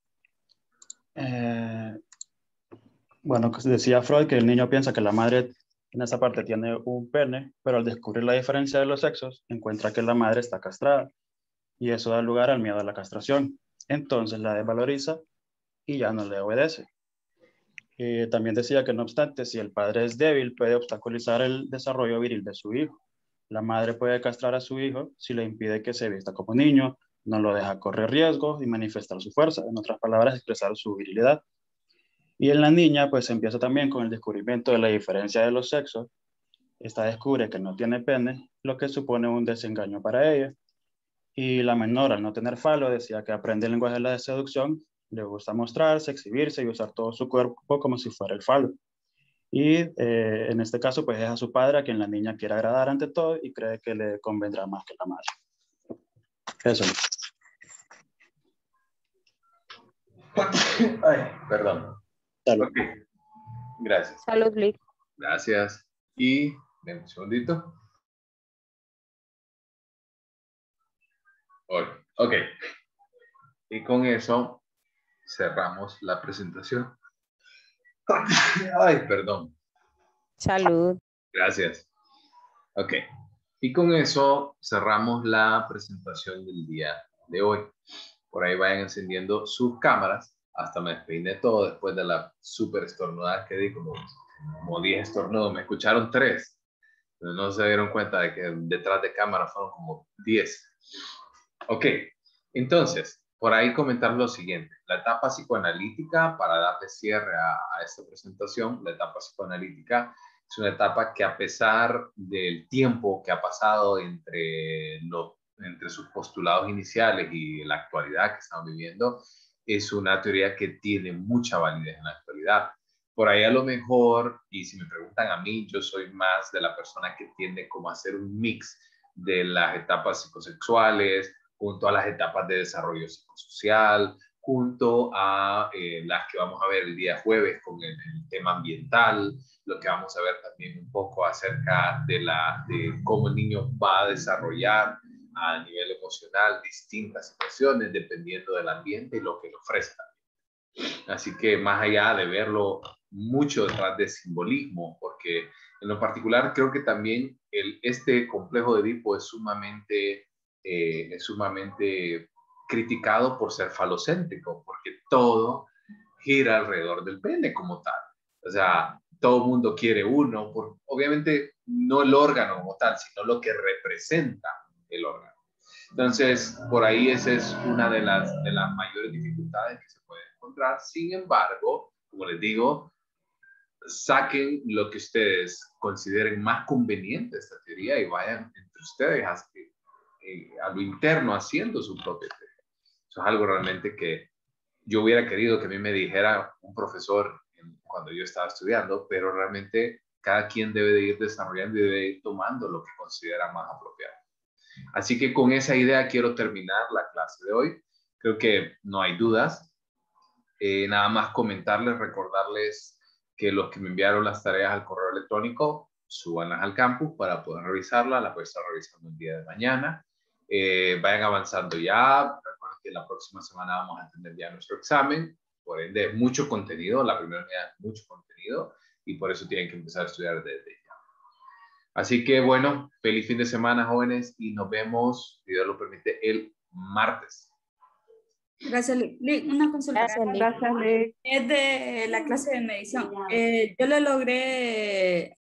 bueno, decía Freud que el niño piensa que la madre en esa parte tiene un pene, pero al descubrir la diferencia de los sexos, encuentra que la madre está castrada y eso da lugar al miedo a la castración. Entonces la desvaloriza y ya no le obedece. También decía que no obstante, si el padre es débil, puede obstaculizar el desarrollo viril de su hijo. La madre puede castrar a su hijo si le impide que se vista como niño, no lo deja correr riesgos y manifestar su fuerza, en otras palabras, expresar su virilidad. Y en la niña, pues empieza también con el descubrimiento de la diferencia de los sexos. Esta descubre que no tiene pene, lo que supone un desengaño para ella. Y la menor, al no tener falo, decía que aprende el lenguaje de la seducción, le gusta mostrarse, exhibirse y usar todo su cuerpo como si fuera el falo. Y en este caso, pues es a su padre a quien la niña quiere agradar ante todo y cree que le convendrá más que la madre. Eso. Ay, perdón. Salud. Okay. Gracias. Salud, Lick. Gracias. Y, denme un segundito. Ok. Y con eso cerramos la presentación. Ay, perdón. Salud. Gracias. Ok. Y con eso cerramos la presentación del día de hoy. Por ahí vayan encendiendo sus cámaras. Hasta me despeiné todo después de la súper estornudada que di, como 10 estornudos. Me escucharon 3. Pero no se dieron cuenta de que detrás de cámara fueron como 10. Ok. Entonces, por ahí comentar lo siguiente. La etapa psicoanalítica, para darle cierre a esta presentación, la etapa psicoanalítica es una etapa que, a pesar del tiempo que ha pasado entre sus postulados iniciales y la actualidad que estamos viviendo, es una teoría que tiene mucha validez en la actualidad. Por ahí a lo mejor, y si me preguntan a mí, yo soy más de la persona que tiende como a hacer un mix de las etapas psicosexuales junto a las etapas de desarrollo psicosocial, junto a las que vamos a ver el día jueves con el tema ambiental, lo que vamos a ver también un poco acerca de cómo el niño va a desarrollar a nivel emocional distintas situaciones dependiendo del ambiente y lo que le ofrezca. Así que más allá de verlo mucho detrás de simbolismo, porque en lo particular creo que también este complejo de Edipo es sumamente criticado por ser falocéntrico, porque todo gira alrededor del pene como tal. O sea, todo el mundo quiere uno, obviamente no el órgano como tal, sino lo que representa el órgano. Entonces, por ahí esa es una de las mayores dificultades que se pueden encontrar. Sin embargo, como les digo, saquen lo que ustedes consideren más conveniente de esta teoría y vayan entre ustedes a lo interno haciendo su propia teoría. Eso es algo realmente que yo hubiera querido que a mí me dijera un profesor cuando yo estaba estudiando, pero realmente cada quien debe de ir desarrollando y debe ir tomando lo que considera más apropiado. Así que con esa idea quiero terminar la clase de hoy. Creo que no hay dudas. Nada más comentarles, recordarles que los que me enviaron las tareas al correo electrónico, súbanlas al campus para poder revisarlas. Las voy a estar revisando el día de mañana. Vayan avanzando ya. Recuerden que la próxima semana vamos a tener ya nuestro examen. Por ende, mucho contenido. La primera unidad es mucho contenido y por eso tienen que empezar a estudiar desde ya. Así que bueno, feliz fin de semana, jóvenes, y nos vemos, si Dios lo permite, el martes. Gracias, Lick. Una consulta. Gracias, Lick. Es de la clase de medición. Yo le logré